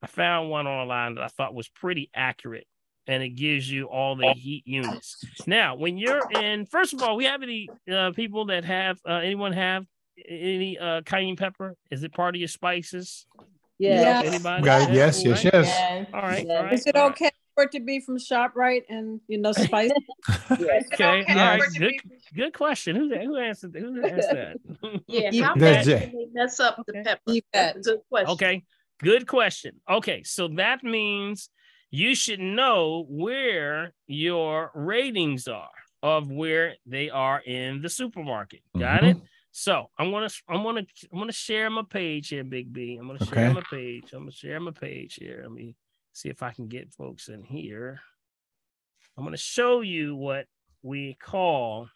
I found one online that I thought was pretty accurate, and it gives you all the heat units. Now, when you're in, first of all, we have any people that have, anyone have any cayenne pepper? Is it part of your spices? Yeah. Anybody? Yes, Cool, yes, right? yes. All right. Yes. All right. Is it okay for it to be from ShopRite and, spice? Okay. All right. Yes. Good question. Who answered that? Yeah, You how bet. bad can they mess up the pepper? You bet. That's a good question. Okay. Good question. Okay. So that means you should know where your ratings are of where they are in the supermarket. Got it? So I'm gonna share my page here, Big B. I'm gonna share my page. Here. Let me see if I can get folks in here. I'm gonna show you what we call.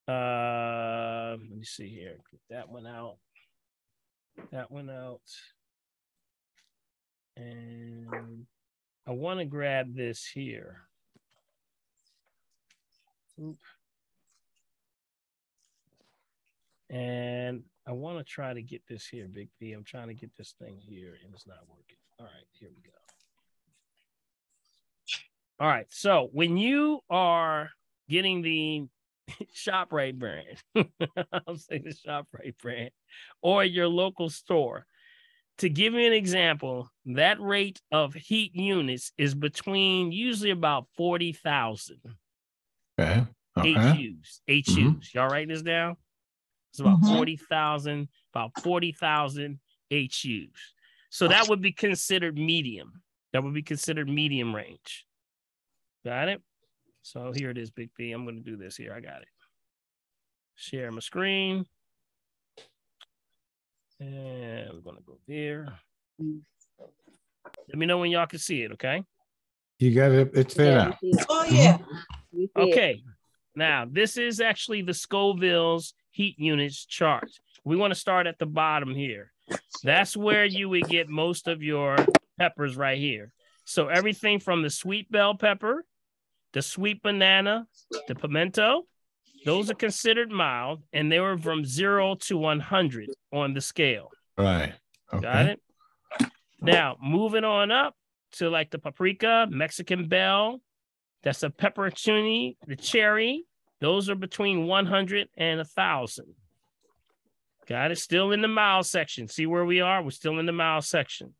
Let me see here. Get that one out. And I want to grab this here. Oop. And I want to try to get this here, Big B. I'm trying to get this thing here, and it's not working. All right, here we go. All right, so when you are getting the ShopRite brand, I'll say the ShopRite brand, or your local store, to give you an example, that rate of heat units is between usually about 40,000 HUs. Y'all write this down? It's about 40,000 HUs. So that would be considered medium. That would be considered medium range. Got it? So here it is, Big B. I'm going to do this here. I got it. Share my screen. And we're going to go there. Let me know when y'all can see it, okay? You got it. It's there now. Oh, yeah. Okay. Now, this is actually the Scoville's heat units chart. We want to start at the bottom here. That's where you would get most of your peppers right here. So everything from the sweet bell pepper, the sweet banana, the pimento, those are considered mild, and they were from 0 to 100 on the scale. Right. Okay. Got it? Now, moving on up to like the paprika, Mexican bell, that's a pepperoni, the cherry, those are between 100 and 1,000. Got it? Still in the mild section. See where we are? We're still in the mild section.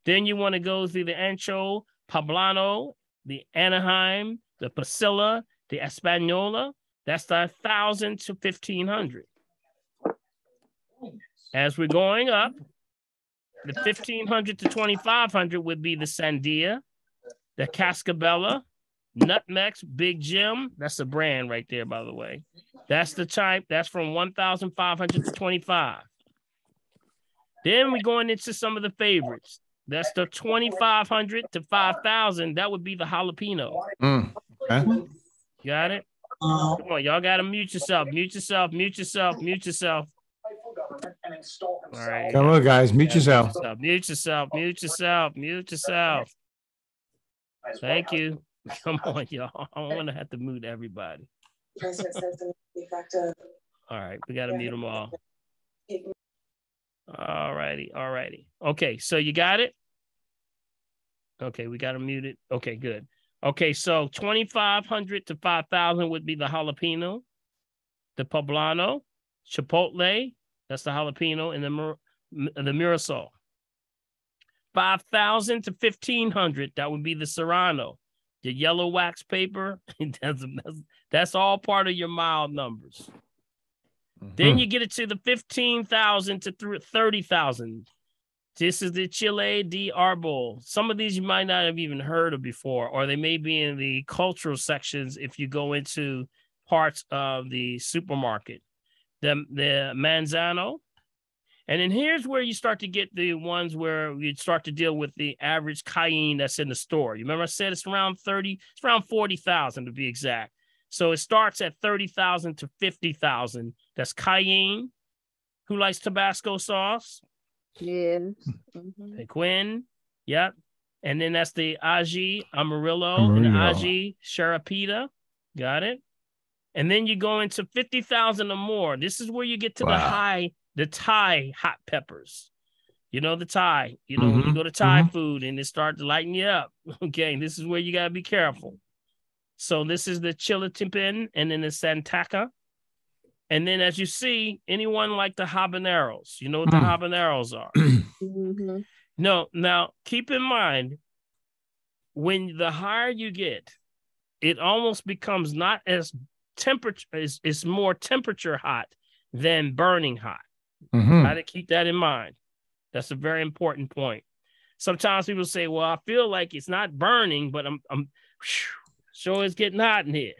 Then you want to go through the ancho, poblano, the Anaheim, the Pasilla, the Espanola. That's the 1,000 to 1,500. As we're going up, the 1,500 to 2,500 would be the Sandia, the Cascabella, Nutmegs, Big Jim. That's a brand right there, by the way. That's the type. That's from 1,500 to 25. Then we're going into some of the favorites. That's the 2,500 to 5,000. That would be the jalapeno. Okay. Got it? Come on, y'all got to mute yourself. Mute yourself. Mute yourself. Mute yourself. All right. Come on, guys. Mute yourself. Mute yourself. Mute yourself. Mute yourself. Thank you. Come on, y'all. I'm going to have to mute everybody. All right. We got to mute them all. All righty. All righty. Okay. So you got it? Okay. We got to mute it. Okay, good. Okay. So 2,500 to 5,000 would be the jalapeno, the poblano, chipotle. That's the jalapeno, and the Mirasol. 5,000 to 1,500. That would be the serrano, the yellow wax paper. That's all part of your mild numbers. Then you get it to the 15,000 to 30,000. This is the Chile de Arbol. Some of these you might not have even heard of before, or they may be in the cultural sections if you go into parts of the supermarket. The Manzano. And then here's where you start to get the ones where you start to deal with the average cayenne that's in the store. You remember I said it's around 40,000 to be exact. So it starts at 30,000 to 50,000. That's cayenne. Who likes Tabasco sauce? Yes. Pequin. Yep. And then that's the Aji Amarillo and the Aji Sharapita. Got it. And then you go into 50,000 or more. This is where you get to the Thai hot peppers. You know, the Thai. You know, when you go to Thai food and it starts to lighten you up. Okay, this is where you got to be careful. So this is the Chiltepin and then the Santaka. And then as you see, anyone like the habaneros, you know what the habaneros are. No, now keep in mind, when the higher you get, it almost becomes not as temperature, it's more temperature hot than burning hot. Got to keep that in mind. That's a very important point. Sometimes people say, well, I feel like it's not burning, but I'm sure it's getting hot in here.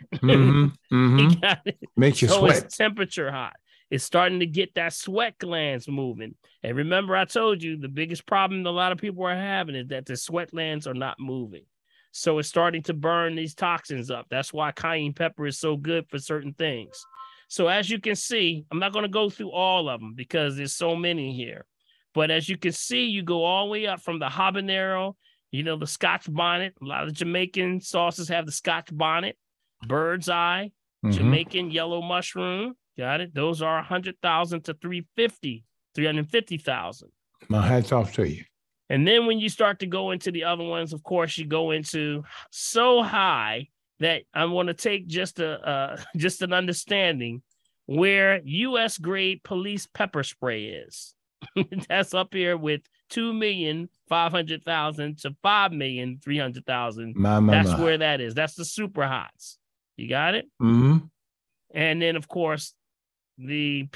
Makes you sweat. It's temperature hot. It's starting to get that sweat glands moving. And remember, I told you the biggest problem a lot of people are having is that the sweat glands are not moving. So it's starting to burn these toxins up. That's why cayenne pepper is so good for certain things. So as you can see, I'm not going to go through all of them because there's so many here. But as you can see, you go all the way up from the habanero, you know, the Scotch bonnet. A lot of Jamaican sauces have the Scotch bonnet, bird's eye, Jamaican yellow mushroom. Got it? Those are 100,000 to 350,000. My hat's off to you. And then when you start to go into the other ones, of course, you go into so high that I want to take just an understanding where U.S. grade police pepper spray is. That's up here with 2,500,000 to 5,300,000. That's where that is. That's the super hots. You got it? And then, of course, the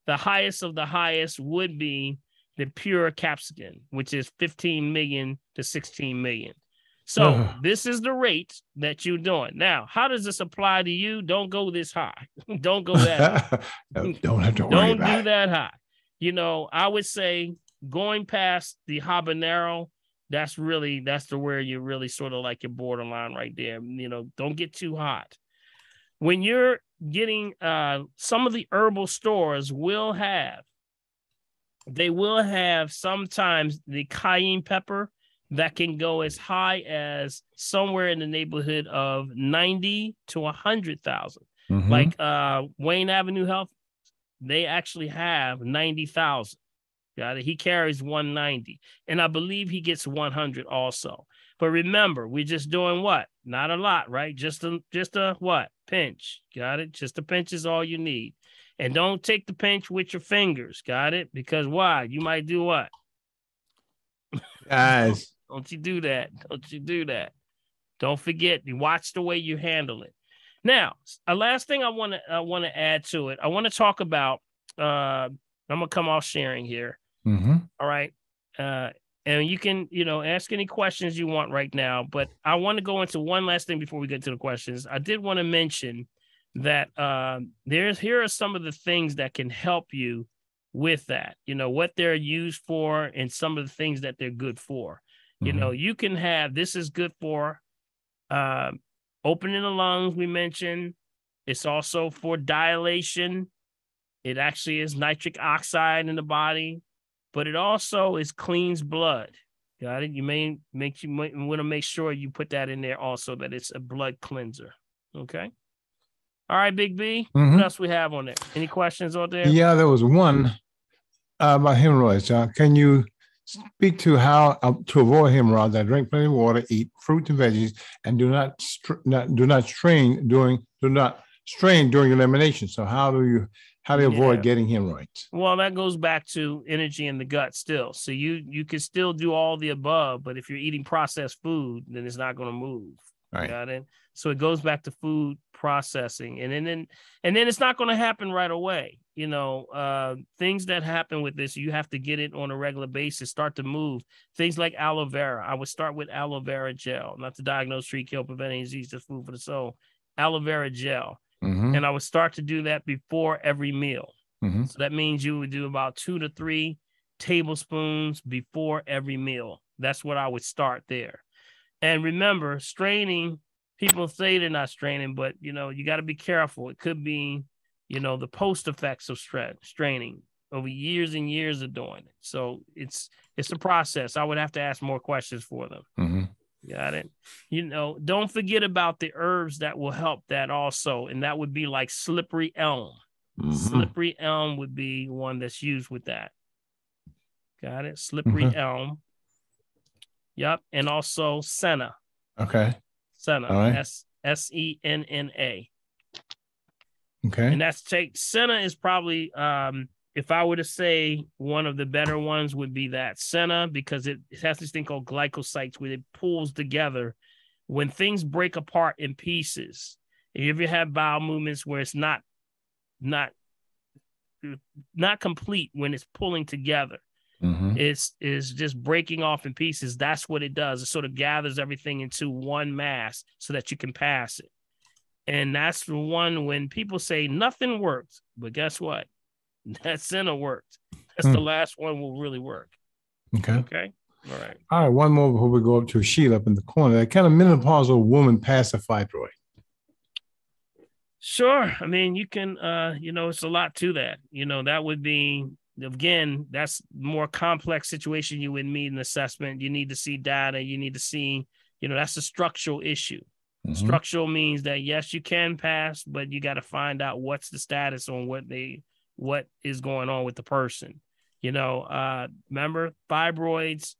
highest of the highest would be the pure capsicum, which is 15 million to 16 million. So this is the rate that you're doing. Now, how does this apply to you? Don't go this high. Don't go that high. Don't have to worry about it. Don't do that high. You know, I would say going past the habanero, that's the where you're really sort of like your borderline right there. You know, don't get too hot. When you're getting some of the herbal stores will have sometimes the cayenne pepper that can go as high as somewhere in the neighborhood of 90 to 100,000. Like Wayne Avenue Health, they actually have 90,000. Got it? He carries 190. And I believe he gets 100 also. But remember, we're just doing what? Not a lot, right? Just a what? Pinch. Got it? Just a pinch is all you need. And don't take the pinch with your fingers. Got it? Because why? You might do what? Guys. Don't you do that. Don't you do that. Don't forget, you watch the way you handle it. Now, a last thing I want to add to it. I want to talk about, I'm going to come off sharing here. All right. And you can, ask any questions you want right now, but I want to go into one last thing before we get to the questions. I did want to mention that here are some of the things that can help you with that, what they're used for and some of the things that they're good for. You can have, this is good for opening the lungs, we mentioned. It's also for dilation. It actually is nitric oxide in the body, but it also cleans blood. Got it? You might want to make sure you put that in there also, that it's a blood cleanser. Okay. All right, Big B. What else we have on there? Any questions on there? Yeah, there was one about hemorrhoids. Can you speak to how to avoid hemorrhoids? I drink plenty of water, eat fruits and veggies, and do not strain during elimination. So how do you avoid getting hemorrhoids? Well, that goes back to energy in the gut still. So you can still do all the above, but if you're eating processed food, then it's not going to move. Right. Got it. So it goes back to food processing, and then it's not going to happen right away. Things that happen with this, you have to get it on a regular basis, start to move. Things like aloe vera. I would start with aloe vera gel, not to diagnose, treat, kill, prevent any disease, just food for the soul. Aloe vera gel. Mm-hmm. And I would start to do that before every meal. Mm-hmm. So that means you would do about 2 to 3 tablespoons before every meal. That's what I would start there. And remember, straining, people say they're not straining, but, you got to be careful. It could be, the post effects of straining over years and years of doing it. So it's a process. I would have to ask more questions for them. Mm-hmm. Got it. Don't forget about the herbs that will help that also. And that would be like slippery elm. Mm-hmm. Slippery elm would be one that's used with that. Got it. Slippery elm. Yep. And also senna. Okay. Senna. All right. Senna. Okay. And senna is probably, if I were to say one of the better ones would be that senna, because it has this thing called glycosides where it pulls together. When things break apart in pieces, if you have bowel movements where it's not complete when it's pulling together, it's just breaking off in pieces. That's what it does. It sort of gathers everything into one mass so that you can pass it. And that's the one when people say nothing works, but guess what? That senna worked. That's the last one will really work. Okay. Okay. All right. All right. One more before we go up to Sheila up in the corner. That kind of menopausal woman past a fibroid. Sure. I mean, you can, it's a lot to that. That would be, again, that's more complex situation. You would need an assessment. You need to see data. You need to see, that's a structural issue. Mm-hmm. Structural means that, yes, you can pass, but you got to find out what's the status on what is going on with the person. Remember, fibroids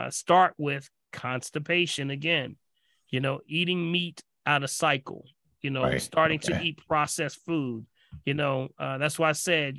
start with constipation again, eating meat out of cycle, right. Starting to eat processed food. That's why I said,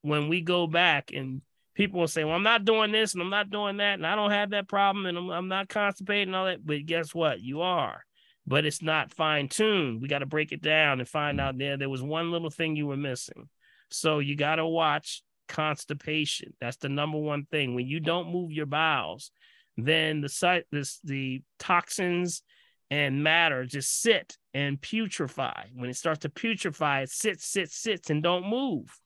when we go back and people will say, well, I'm not doing this and I'm not doing that, and I don't have that problem, and I'm not constipated and all that. But guess what? You are. But it's not fine-tuned. We got to break it down and find out there was one little thing you were missing. So you got to watch constipation. That's the number one thing. When you don't move your bowels, then the toxins and matter just sit and putrefy. When it starts to putrefy, it sits, and don't move.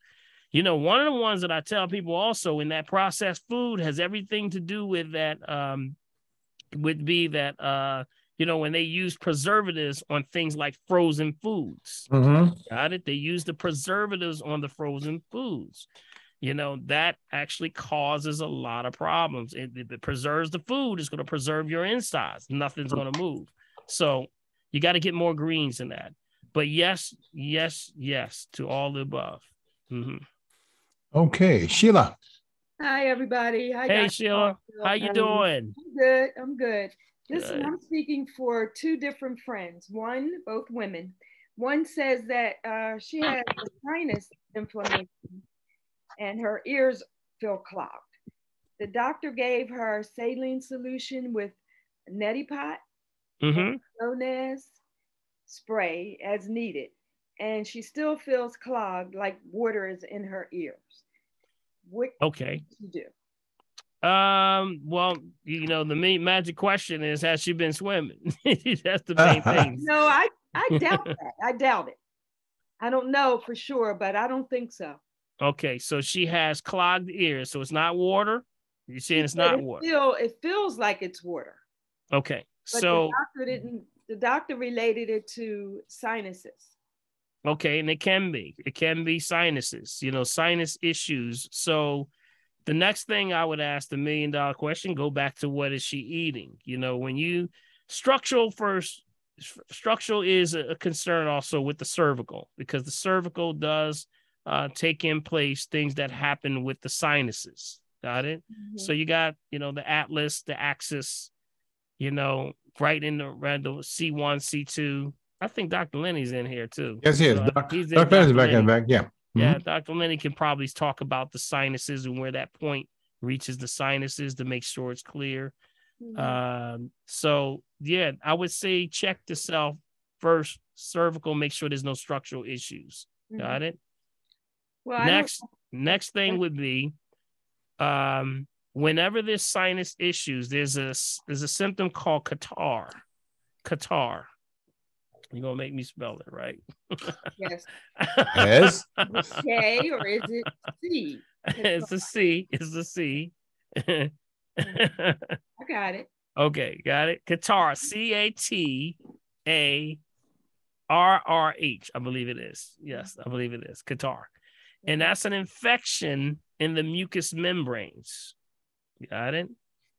One of the ones that I tell people also in that processed food has everything to do with that, would be that, when they use preservatives on things like frozen foods. Mm-hmm. Got it? They use the preservatives on the frozen foods. That actually causes a lot of problems. If it preserves the food, it's going to preserve your insides. Nothing's going to move. So you got to get more greens in that. But yes to all the above. Mm-hmm. Okay, Sheila. Hi, everybody. Hi, hey, guys. Sheila. How you doing? I'm good. Listen, Good. I'm speaking for two different friends. One, both women. One says that she has a sinus inflammation and her ears feel clogged. The doctor gave her saline solution with neti pot, Lonaz spray as needed, and she still feels clogged, like water is in her ears. What can you do? Well, the magic question is, has she been swimming? That's the main thing. No, I doubt that. I doubt it. I don't know for sure, but I don't think so. Okay, so she has clogged ears, so it's not water. You're saying it's not water. It feels like it's water. Okay, but so the doctor related it to sinuses. Okay, and it can be sinuses, sinus issues. So the next thing I would ask, the $1 million question, go back to what is she eating? When you structural is a concern also with the cervical, because the cervical does take in place things that happen with the sinuses. Got it? Mm-hmm. So you got, the atlas, the axis, right in the C1, C2. I think Dr. Lenny's in here too. Yes, he is. Dr. Lenny's back in the back. Yeah. Mm-hmm. Yeah, Dr. Lenny can probably talk about the sinuses and where that point reaches the sinuses to make sure it's clear. So yeah, I would say check yourself first, cervical, make sure there's no structural issues. Got it? Well, next thing would be whenever there's sinus issues, there's a symptom called catarrh. Catarrh. You're gonna make me spell it, right? Yes. Yes. K or is it C? It's a C. It's a C. I got it. Okay, got it. Catarrh. CATARRH. I believe it is. Yes, I believe it is. Catarrh. And that's an infection in the mucous membranes. Got it?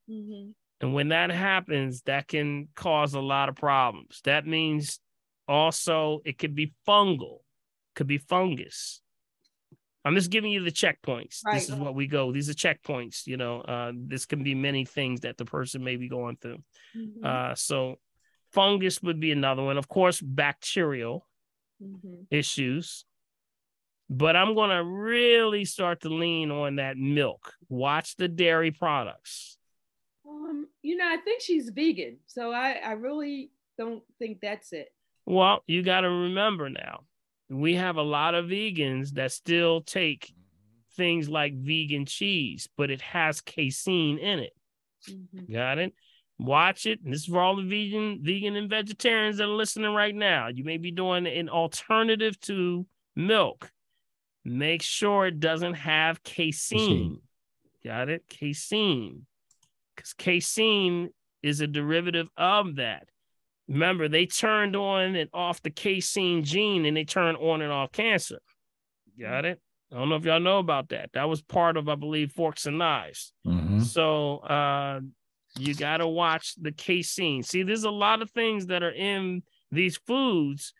Mm-hmm. And when that happens, that can cause a lot of problems. That means also it could be fungal, could be fungus. I'm just giving you the checkpoints. Right, this is what we go. These are checkpoints. You know, this can be many things that the person may be going through. Mm-hmm. So fungus would be another one. Of course, bacterial issues. But I'm going to really start to lean on that milk. Watch the dairy products. You know, I think she's vegan. So I really don't think that's it. Well, you got to remember now, we have a lot of vegans that still take things like vegan cheese, but it has casein in it. Got it? Watch it. And this is for all the vegan and vegetarians that are listening right now. You may be doing an alternative to milk. Make sure it doesn't have casein. Got it? Casein. Because casein is a derivative of that. Remember, they turned on and off the casein gene and they turned on and off cancer. Got it? I don't know if y'all know about that. That was part of, I believe, Forks and Knives. So you got to watch the casein. See, there's a lot of things that are in these foods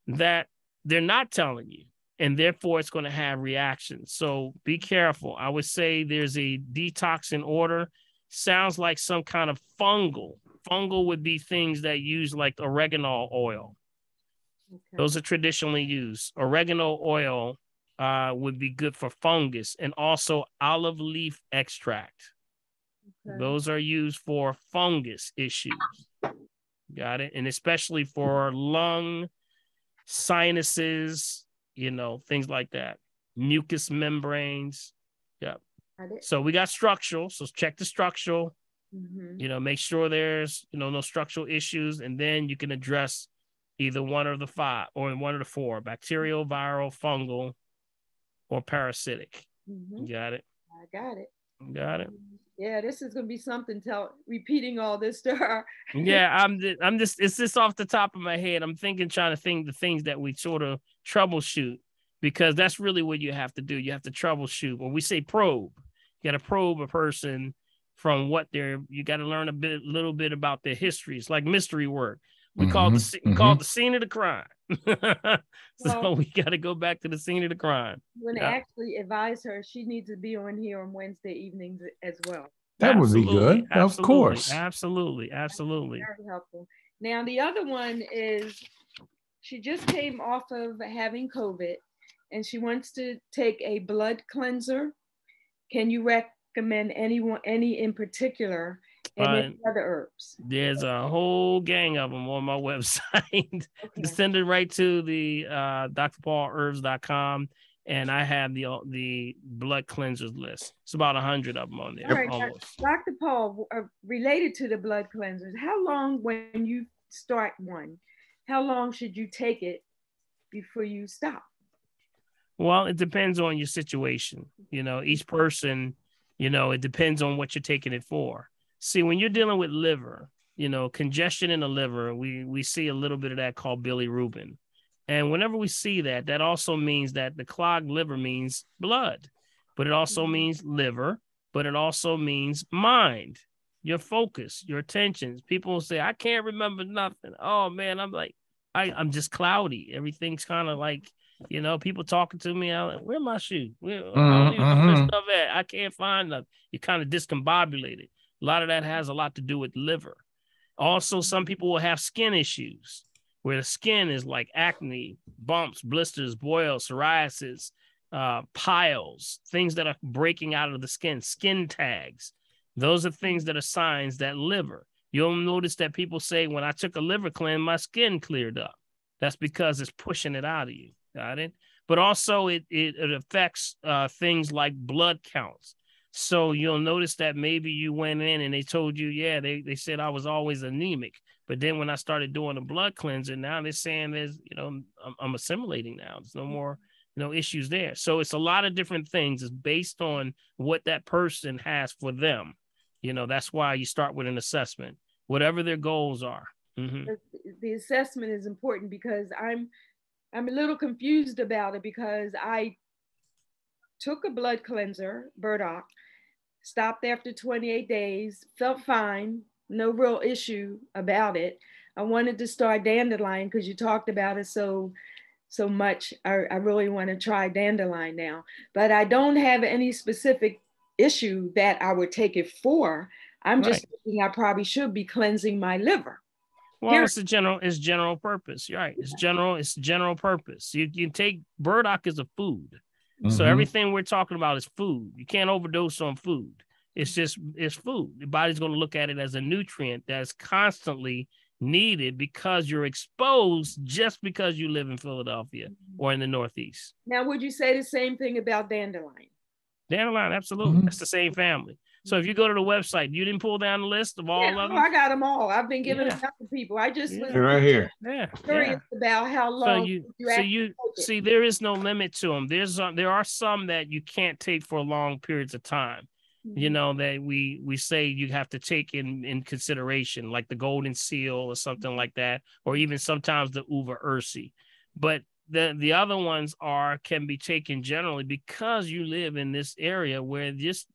that they're not telling you. And therefore, it's going to have reactions. So be careful. I would say there's a detox in order. Sounds like some kind of fungal. Fungal would be things that use like oregano oil. Those are traditionally used. Oregano oil would be good for fungus, and also olive leaf extract. Those are used for fungus issues. Got it? And especially for lung, sinuses, you know, things like that. Mucous membranes. Yeah. So we got structural. So check the structural. You know, make sure there's, you know, no structural issues. And then you can address either one of the five or one of the four: bacterial, viral, fungal, or parasitic. You got it? I got it. Got it? Yeah, this is going to be something repeating all this to her. Yeah, I'm just, it's just off the top of my head. I'm trying to think the things that we sort of troubleshoot, because that's really what you have to do. You have to troubleshoot. When we say probe, you got to probe a person from what you got to learn a little bit about their history. It's like mystery work. We call the scene of the crime. So we got to go back to the scene of the crime. I'm going to actually advise her she needs to be on here on Wednesday evenings as well. That would be good. Of course. Absolutely. Absolutely. Very helpful. Now, the other one is she just came off of having COVID and she wants to take a blood cleanser. Can you recommend any in particular? And any other herbs? There's a whole gang of them on my website. Send it right to the drpaulherbs.com, and I have the blood cleansers list. It's about 100 of them on there. All right, Dr. Paul, related to the blood cleansers, how long, when you start one, how long should you take it before you stop? Well, it depends on your situation. You know, each person, you know, it depends on what you're taking it for. See, when you're dealing with liver, you know, congestion in the liver, we see a little bit of that called bilirubin. And whenever we see that, that also means that the clogged liver means blood, but it also means liver, but it also means mind, your focus, your attentions. People will say, I can't remember nothing. Oh, man, I'm like, I'm just cloudy. Everything's kind of like, you know, people talking to me. I'm like, where my shoe? I don't even know where stuff at. I can't find nothing. You're kind of discombobulated. A lot of that has a lot to do with liver. Also, some people will have skin issues where the skin is like acne, bumps, blisters, boils, psoriasis, piles, things that are breaking out of the skin tags. Those are things that are signs that liver. You'll notice that people say, when I took a liver cleanse, my skin cleared up. That's because it's pushing it out of you. Got it? But also it affects things like blood counts. So you'll notice that maybe you went in and they told you, yeah, they said I was always anemic. But then when I started doing a blood cleanser, now they're saying there's, I'm assimilating now. There's no more, issues there. So it's a lot of different things. It's based on what that person has for them. That's why you start with an assessment, whatever their goals are. Mm-hmm. The assessment is important because I'm a little confused about it because I took a blood cleanser, Burdock, stopped after 28 days, felt fine, no real issue about it. I wanted to start Dandelion because you talked about it so much. I really want to try Dandelion now, but I don't have any specific issue that I would take it for. I'm just thinking I probably should be cleansing my liver. Well, it's general purpose. You're right. It's general purpose. You can take burdock as a food. Mm-hmm. So everything we're talking about is food. You can't overdose on food. It's food. The body's going to look at it as a nutrient that's constantly needed because you're exposed just because you live in Philadelphia or in the Northeast. Now, would you say the same thing about Dandelion? Dandelion, absolutely. Mm-hmm. That's the same family. So if you go to the website, you didn't pull down the list of all of them? I got them all. I've been giving them to people. I just was right here. curious about how long see, there is no limit to them. There are some that you can't take for long periods of time. Mm-hmm. That we say you have to take in consideration, like the Goldenseal or something like that, or even sometimes the Uva Ursi. But the other ones can be taken generally because you live in this area where just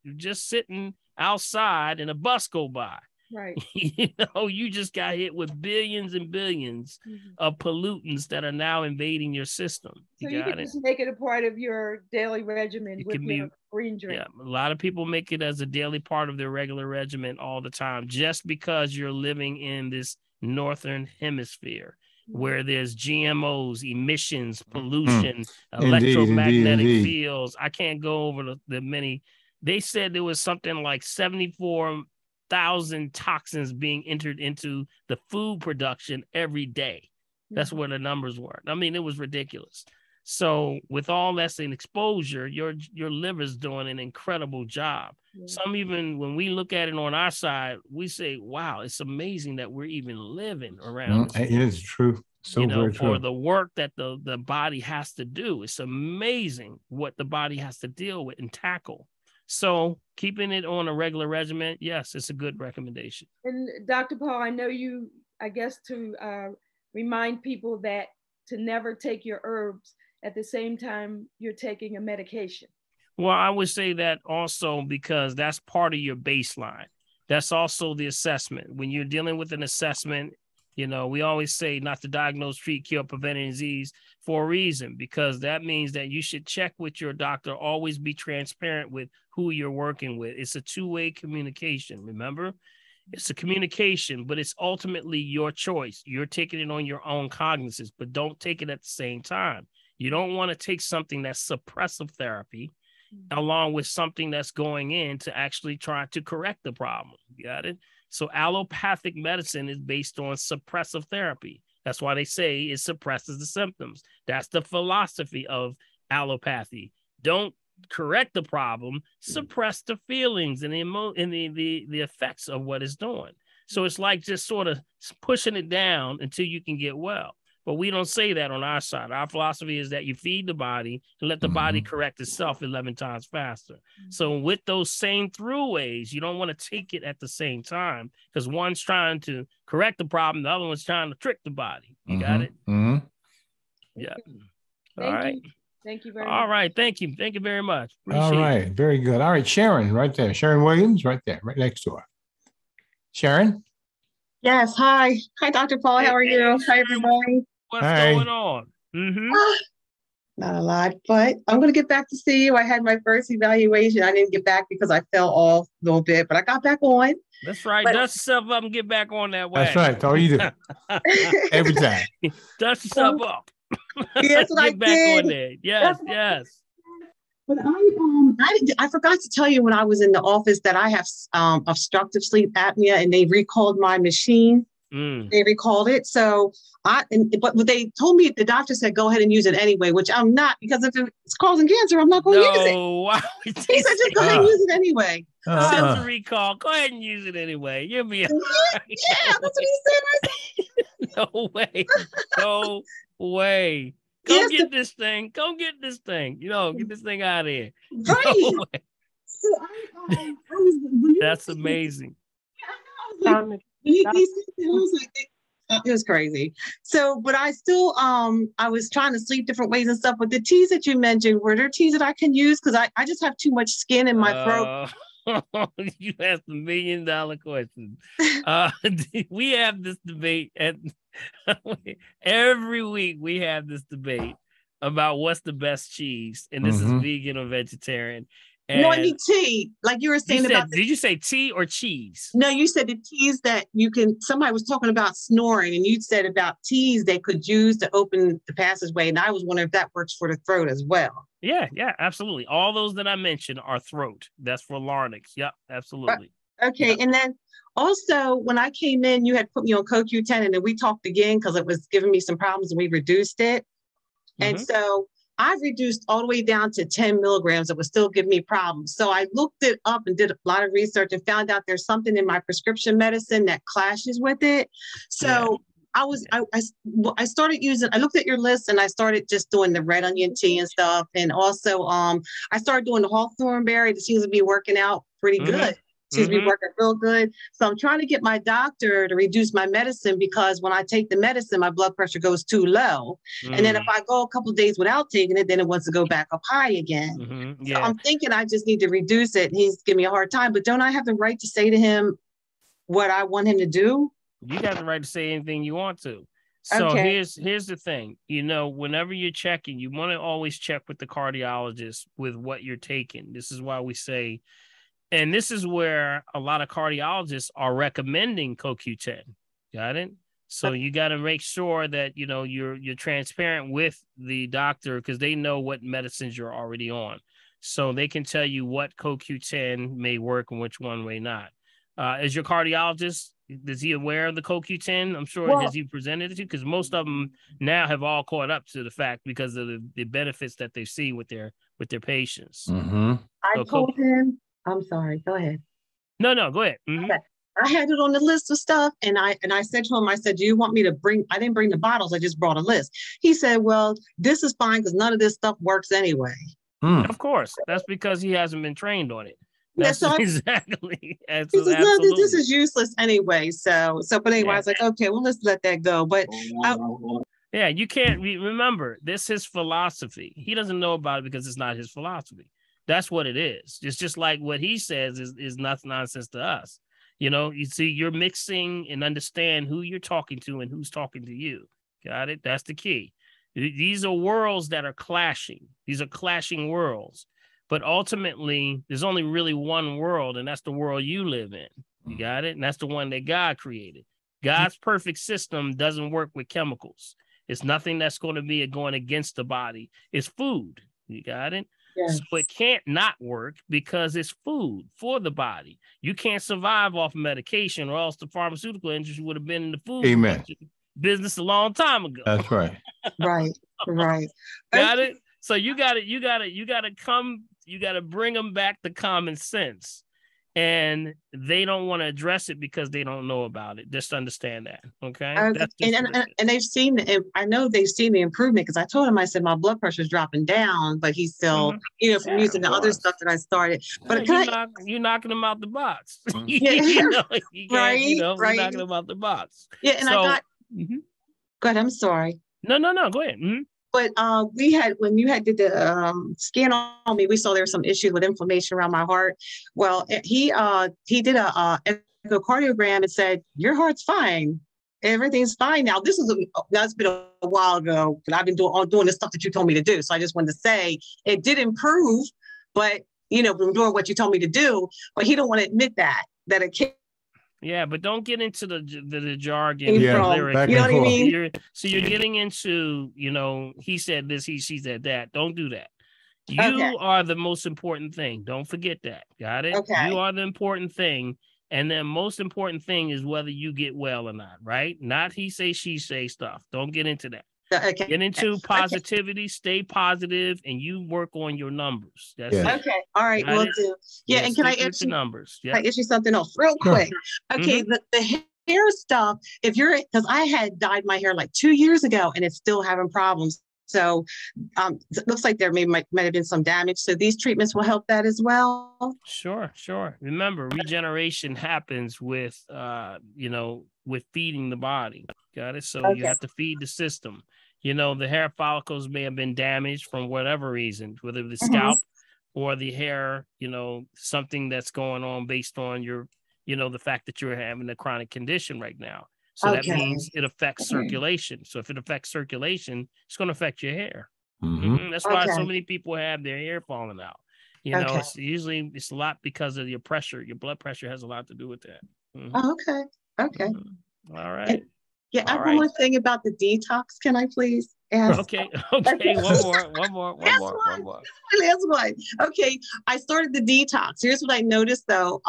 sitting outside and a bus go by. Right. You just got hit with billions and billions of pollutants that are now invading your system. So you can just make it a part of your daily regimen with your green drink. Yeah, a lot of people make it as a daily part of their regular regimen all the time, just because you're living in this northern hemisphere where there's GMOs, emissions, pollution, electromagnetic fields. I can't go over the many. They said there was something like 74,000 toxins being entered into the food production every day. That's where the numbers were. I mean, it was ridiculous. So with all that's in exposure, your liver's doing an incredible job. Yeah. Some even when we look at it on our side, we say, wow, it's amazing that we're even living around. It is true. So very true. For the work that the body has to do. It's amazing what the body has to deal with and tackle. So keeping it on a regular regimen, yes, it's a good recommendation. And Dr. Paul, I know you, I guess to remind people that to never take your herbs at the same time you're taking a medication. Well, I would say that also because that's part of your baseline. That's also the assessment. When you're dealing with an assessment, we always say not to diagnose, treat, cure, prevent disease for a reason, because that means that you should check with your doctor, always be transparent with who you're working with. It's a two-way communication. Remember, it's a communication, but it's ultimately your choice. You're taking it on your own cognizance, but don't take it at the same time. You don't want to take something that's suppressive therapy along with something that's going in to actually try to correct the problem. You got it? So allopathic medicine is based on suppressive therapy. That's why they say it suppresses the symptoms. That's the philosophy of allopathy. Don't correct the problem, suppress the feelings and the effects of what it's doing. So it's like just sort of pushing it down until you can get well. But we don't say that on our side. Our philosophy is that you feed the body and let the body correct itself 11 times faster. So with those same throughways, you don't want to take it at the same time because one's trying to correct the problem, the other one's trying to trick the body. You got it? Yeah. All right. Thank you very much. All right. Thank you. Thank you very much. All right. Very good. All right. Sharon, right there. Sharon Williams, right there, right next to her. Sharon? Yes. Hi. Hi, Dr. Paul. How are you? Hi, everybody. What's going on? Not a lot, but I'm going to get back to see you. I had my first evaluation. I didn't get back because I fell off a little bit, but I got back on. That's right. Dust yourself up and get back on that way. That's right. That's all you do. Every time. Dust yourself up. Yes, what I get back did. on there. Yes, yes. But I forgot to tell you when I was in the office that I have obstructive sleep apnea, and they recalled my machine. They recalled it. So but they told me, the doctor said, go ahead and use it anyway, which I'm not, because if it's causing cancer, I'm not going to use it. Wow. He said, just go ahead and use it anyway. That's a recall. Go ahead and use it anyway. You'll be all right. Yeah, that's what he said. No way. No way. Go get this thing. Go get this thing. Get this thing out of here. Right. No way. So that's amazing. It was crazy. So, but I still, I was trying to sleep different ways and stuff. But the teas that you mentioned, were there teas that I can use? Because I just have too much skin in my throat. You asked $1 million question. We have this debate every week. We have this debate about what's the best cheese, and this is vegan or vegetarian. And no, I mean tea. Like you were saying did you say tea or cheese? No, you said the teas that you can. Somebody was talking about snoring, and you said about teas they could use to open the passageway, and I was wondering if that works for the throat as well. Yeah, absolutely. All those that I mentioned are throat. That's for larynx. Yep, absolutely. Okay, yep. And then also when I came in, you had put me on CoQ10, and then we talked again because it was giving me some problems, and we reduced it. And so I've reduced all the way down to 10 milligrams. It would still give me problems. So I looked it up and did a lot of research and found out there's something in my prescription medicine that clashes with it. So I started using, I looked at your list and I started just doing the red onion tea and stuff. And also I started doing the hawthorn berry. It seems to be working out pretty good. Seems to be working real good. So I'm trying to get my doctor to reduce my medicine, because when I take the medicine, my blood pressure goes too low. And then if I go a couple of days without taking it, then it wants to go back up high again. So I'm thinking I just need to reduce it. He's giving me a hard time, but don't I have the right to say to him what I want him to do? You got the right to say anything you want to. So here's the thing, whenever you're checking, you want to always check with the cardiologist with what you're taking. This is why we say, and this is where a lot of cardiologists are recommending CoQ10. Got it? So you got to make sure that, you're transparent with the doctor, because they know what medicines you're already on. So they can tell you what CoQ10 may work and which one may not. Is your cardiologist, is he aware of the CoQ10? I'm sure has he presented it to you? Because most of them now have all caught up to the fact because of the benefits that they see with their patients. I told him. I'm sorry. Go ahead. No, go ahead. Okay. I had it on the list of stuff, and I said to him, I said, do you want me to bring? I didn't bring the bottles. I just brought a list. He said, well, this is fine because none of this stuff works anyway. Of course, that's because he hasn't been trained on it. That's exactly. He says, no, this is useless anyway. So, but anyway, I was like, okay, well, let's let that go. But you can't remember. This is his philosophy. He doesn't know about it because it's not his philosophy. That's what it is. It's just like what he says is not nonsense to us. You see, you're mixing and understand who you're talking to and who's talking to you. Got it? That's the key. These are worlds that are clashing. These are clashing worlds. But ultimately, there's only really one world, and that's the world you live in. You got it? And that's the one that God created. God's perfect system doesn't work with chemicals. It's nothing that's going to be going against the body. It's food. You got it? Yes. So it can't not work because it's food for the body. You can't survive off medication, or else the pharmaceutical industry would have been in the food business a long time ago. That's right. Right. Got it? So you got to bring them back to common sense. And they don't want to address it because they don't know about it. Just understand that, okay? And they've seen, I know they've seen the improvement, because I told him, I said, my blood pressure is dropping down, but he's still, from using the other stuff that I started. But you're knocking them out the box. Right. You're knocking them out the box. Yeah, and I got, go ahead, I'm sorry. No, go ahead. But when you did the scan on me, we saw there was some issues with inflammation around my heart. Well, he did a echocardiogram and said, your heart's fine. Everything's fine now. That's been a while ago, but I've been doing the stuff that you told me to do. So I just wanted to say it did improve, but from doing what you told me to do, but he don't want to admit that it can't. Yeah, but don't get into the jargon. You know what I mean? You're getting into, he said this, she said that. Don't do that. You are the most important thing. Don't forget that. Got it? Okay. You are the important thing. And the most important thing is whether you get well or not, right? Not he say, she say stuff. Don't get into that. Okay. Get into positivity, stay positive, and you work on your numbers. That's it. Okay. All right. Got Will it? do. Yeah. And can I ask you numbers? Can I ask you something else real quick? Okay. Mm-hmm. The hair stuff, because I had dyed my hair like 2 years ago and it's still having problems. So it looks like there might have been some damage. So these treatments will help that as well. Sure. Remember, regeneration happens with, with feeding the body. Got it? So you have to feed the system. The hair follicles may have been damaged from whatever reason, whether the scalp or the hair, something that's going on based on your, the fact that you're having a chronic condition right now. So that means it affects circulation. So if it affects circulation, it's going to affect your hair. That's why so many people have their hair falling out. It's usually a lot because of your pressure. Your blood pressure has a lot to do with that. Okay. All right. I have one more thing about the detox. Can I please ask? Okay. One more. Last one. Okay. I started the detox. Here's what I noticed though.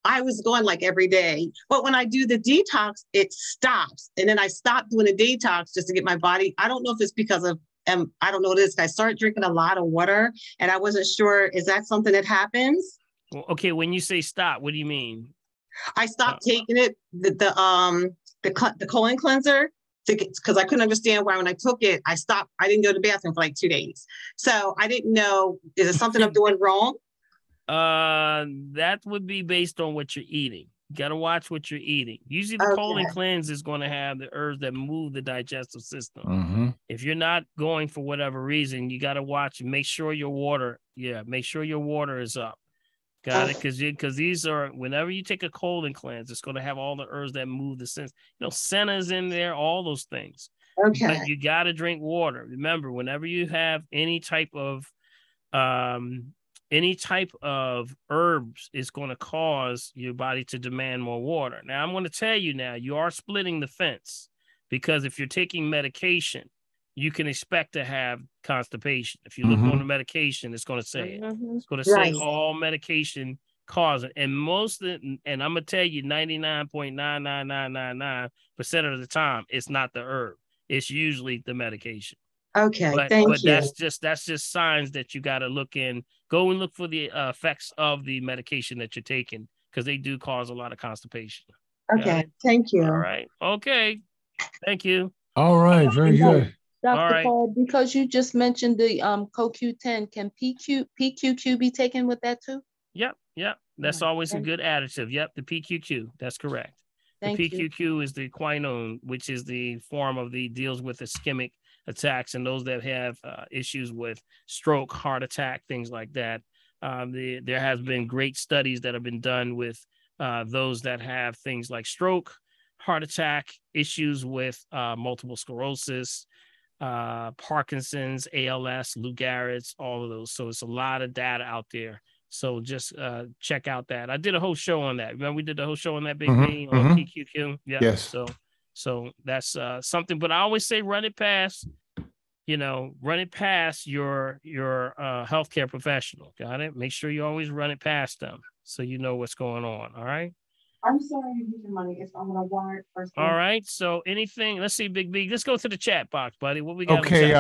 I was going like every day, but when I do the detox, it stops. And then I stopped doing the detox just to get my body. I don't know if it's because of, I don't know what it is. I started drinking a lot of water and I wasn't sure, is that something that happens? Well, okay. When you say stop, what do you mean? I stopped taking it, the colon cleanser, because I couldn't understand why when I took it, I stopped. I didn't go to the bathroom for like 2 days. So I didn't know, is it something I'm doing wrong? That would be based on what you're eating. You got to watch what you're eating. Usually the colon cleanse is going to have the herbs that move the digestive system. If you're not going for whatever reason, you got to watch and make sure your water is up. Got it? Because these are, whenever you take a colon cleanse, it's going to have all the herbs that move the sense. Senna's in there, all those things. Okay. But you got to drink water. Remember, whenever you have any type of herbs, is going to cause your body to demand more water. Now, I'm going to tell you now, you are splitting the fence, because if you're taking medication, you can expect to have constipation. If you look on the medication, it's going to say it. It's going to say all medication cause it. And and I'm going to tell you 99.99999% of the time, it's not the herb. It's usually the medication. Okay, but thank you. That's just signs that you got to look in. Go and look for the effects of the medication that you're taking, because they do cause a lot of constipation. Okay, thank you. All right. Okay. Thank you. All right, very good. Dr. Paul, because you just mentioned the CoQ10, can PQQ be taken with that too? Yep. That's always a good additive. Yep, the PQQ. That's correct. The PQQ is the quinone, which is the form of deals with ischemic attacks and those that have issues with stroke, heart attack, things like that. There has been great studies that have been done with those that have things like stroke, heart attack, issues with multiple sclerosis, Parkinson's, ALS, Lou Gehrig's, all of those. So it's a lot of data out there. So just check out that. I did a whole show on that. Remember we did the whole show on that big thing on PQQ? Yeah. Yes. So that's something, but I always say run it past your healthcare professional. Got it? Make sure you always run it past them so you know what's going on. All right. I'm sorry, money. It's on the wire first. All right. So anything, let's see, Big B. Let's go to the chat box, buddy. What we got? Okay.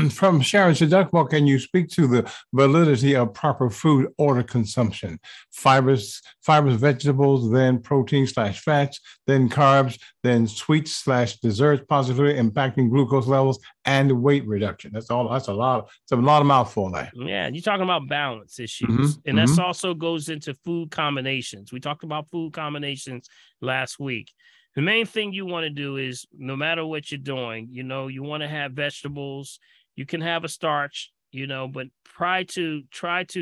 From Sharon Shadukmal, can you speak to the validity of proper food order consumption? Fibers, vegetables, then protein/fats, then carbs, then sweets/desserts, positively impacting glucose levels and weight reduction. That's all. That's a lot. It's a lot of mouthful there. Yeah, you're talking about balance issues, and that's also goes into food combinations. We talked about food combinations last week. The main thing you want to do is, no matter what you're doing, you want to have vegetables. You can have a starch, but try to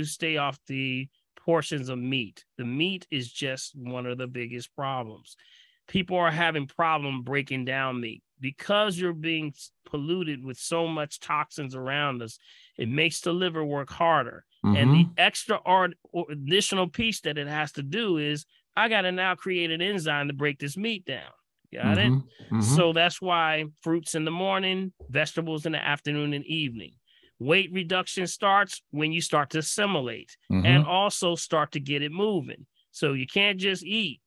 stay off the portions of meat. The meat is just one of the biggest problems. People are having problem breaking down meat because you're being polluted with so much toxins around us. It makes the liver work harder. And the extra additional piece that it has to do is, I got to now create an enzyme to break this meat down. Got it? So that's why fruits in the morning, vegetables in the afternoon and evening. Weight reduction starts when you start to assimilate and also start to get it moving. So you can't just eat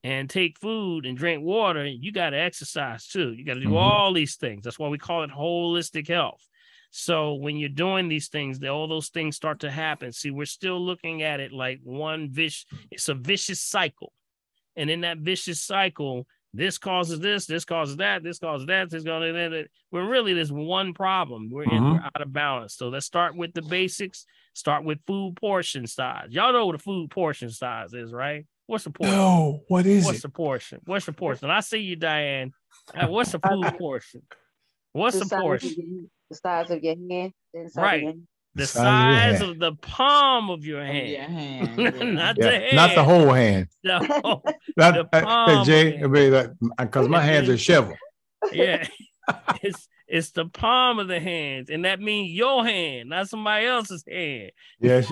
and take food and drink water. You got to exercise too. You got to do all these things. That's why we call it holistic health. So when you're doing these things, all those things start to happen. See, we're still looking at it like it's a vicious cycle. And in that vicious cycle, this causes this causes that, this causes that, this causes that. We're really, there's one problem. We're out of balance. So let's start with the basics. Start with food portion size. Y'all know what a food portion size is, right? What's the portion? No, what is What's it? the portion? What's the portion? I see you, Diane. What's the food portion? What's the portion? The size of your hand. Right. The size of the palm of your hand. Your hand. Not the hand. Not the whole hand. No. Not, hey, Jay, because my hands are shovel. Yeah. It's the palm of the hands. And that means your hand, not somebody else's hand. Yes.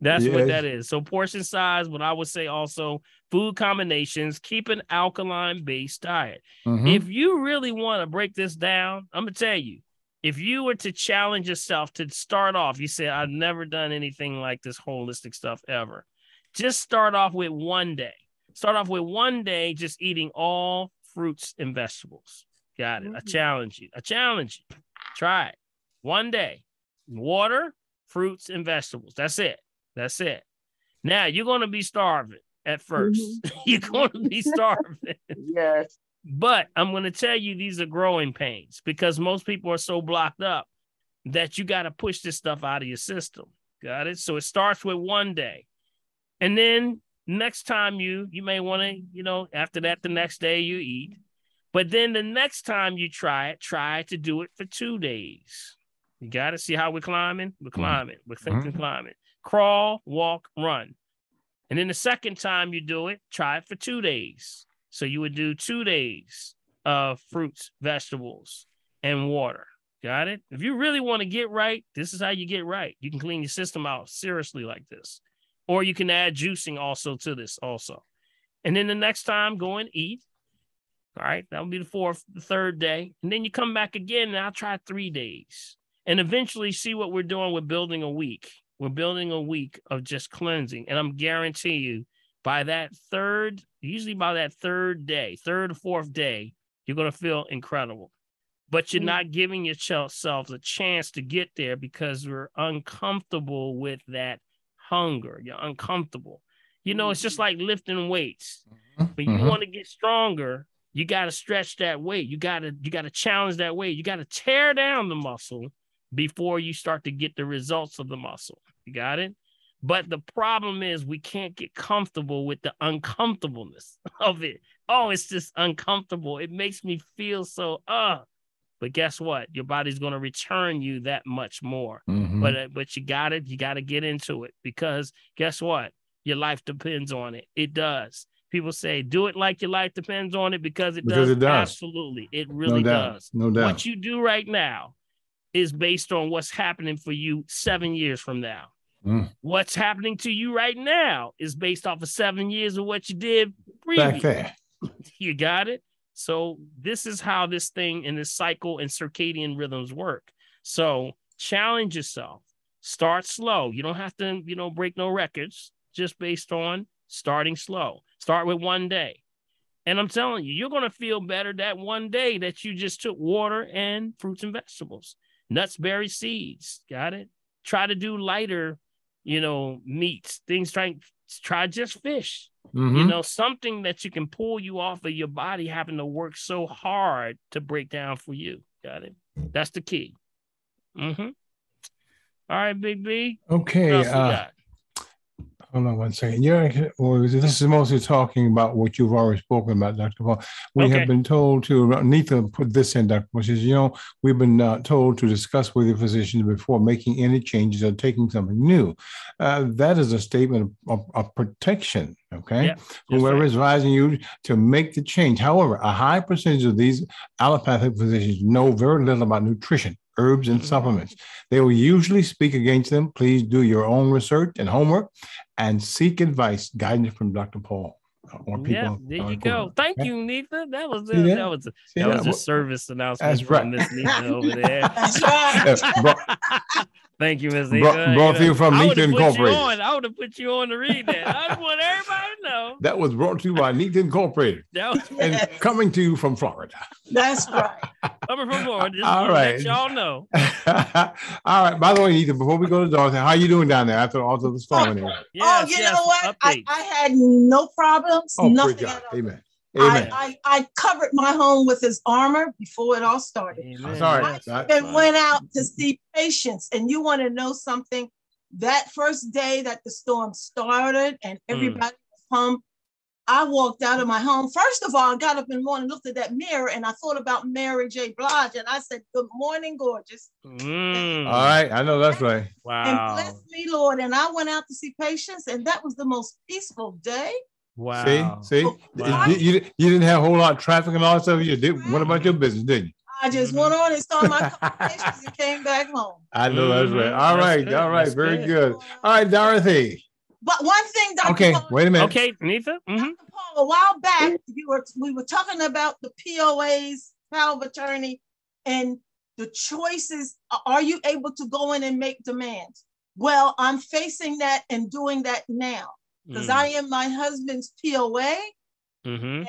That's what that is. So portion size, but I would say also food combinations, keep an alkaline-based diet. If you really want to break this down, I'm going to tell you, if you were to challenge yourself to start off, you said, I've never done anything like this holistic stuff ever. Just start off with one day. Start off with one day just eating all fruits and vegetables. Got it. I challenge you. Try it. One day. Water, fruits, and vegetables. That's it. Now, you're going to be starving at first. You're going to be starving. Yes. But I'm going to tell you, these are growing pains because most people are so blocked up that you got to push this stuff out of your system. Got it? So it starts with one day. And then next time you may want to, after that, the next day you eat. But then the next time you try to do it for 2 days. You got to see how we're climbing. We're climbing. We're thinking climbing. Crawl, walk, run. And then the second time you do it, try it for 2 days. So you would do 2 days of fruits, vegetables, and water. Got it? If you really want to get right, this is how you get right. You can clean your system out seriously like this. Or you can add juicing also to this also. And then the next time, go and eat. All right, that will be the third day. And then you come back again, and I'll try 3 days. And eventually see what we're doing. We're building a week. We're building a week of just cleansing. And I'm guarantee you, by that third day, third or fourth day, you're going to feel incredible. But you're not giving yourself a chance to get there because you're uncomfortable with that hunger. You're uncomfortable. It's just like lifting weights. When you want to get stronger, you got to stretch that weight. You got to challenge that weight. You got to tear down the muscle before you start to get the results of the muscle. You got it? But the problem is we can't get comfortable with the uncomfortableness of it. Oh, it's just uncomfortable. It makes me feel so, But guess what? Your body's going to return you that much more. But you got to get into it because guess what? Your life depends on it. It does. People say, do it like your life depends on it because it does. Absolutely. It really does. No doubt. What you do right now is based on what's happening for you 7 years from now. What's happening to you right now is based off of 7 years of what you did previously. Back there. You got it? So this is how this thing and this cycle and circadian rhythms work. So challenge yourself. Start slow. You don't have to, break no records just based on starting slow. Start with 1 day. And I'm telling you, you're going to feel better that 1 day that you just took water and fruits and vegetables, nuts, berries, seeds. Got it? Try to do lighter, meats, things. Try just fish. Something that you can pull you off of your body having to work so hard to break down for you. Got it? That's the key. All right, Big B. Okay. Hold on one second. This is mostly talking about what you've already spoken about, Dr. Paul. We have been told to, Neetha put this in, Dr. Paul. She says, we've been told to discuss with your physicians before making any changes or taking something new. That is a statement of protection, okay? Whoever is advising you to make the change. However, a high percentage of these allopathic physicians know very little about nutrition, herbs, and supplements. They will usually speak against them. Please do your own research and homework and seek advice, guidance from Dr. Paul. More people. Yeah, there you go. Thank you, Nitha. That was a service announcement That's from right. Miss Nitha over there. That's right. Thank you, Miss Nitha. Brought to you from Nitha Incorporated. I would have put you on to read that. I just want everybody to know. That was brought to you by Nitha Incorporated. And coming to you from Florida. That's right. Coming from Florida. All right. Let y'all know. All right. By the way, Nitha, before we go to Dorothy, how you doing down there after all of the storm? Yes, you know what? I had no problems. Nothing at all. Amen. Amen. I covered my home with his armor before it all started. Amen. Sorry. I went out to see patients, and you want to know something? That first day that the storm started and everybody was home, I walked out of my home. First of all, I got up in the morning, looked at that mirror, and I thought about Mary J. Blige, and I said, "Good morning, gorgeous." All right, I know that's right. Wow. And bless me, Lord. And I went out to see patients, and that was the most peaceful day. Wow. See? You didn't have a whole lot of traffic and all that stuff. You did. What about your business, didn't you? I just went on and saw my patients and came back home. I know that's right. All right. All right. Very good. All right, Dorothy. But one thing, Dr. Okay, Paul, wait a minute. Okay, Nitha. Dr. Paul, a while back, we were talking about the POAs, power of attorney, and the choices. Are you able to go in and make demands? Well, I'm facing that and doing that now because I am my husband's POA. And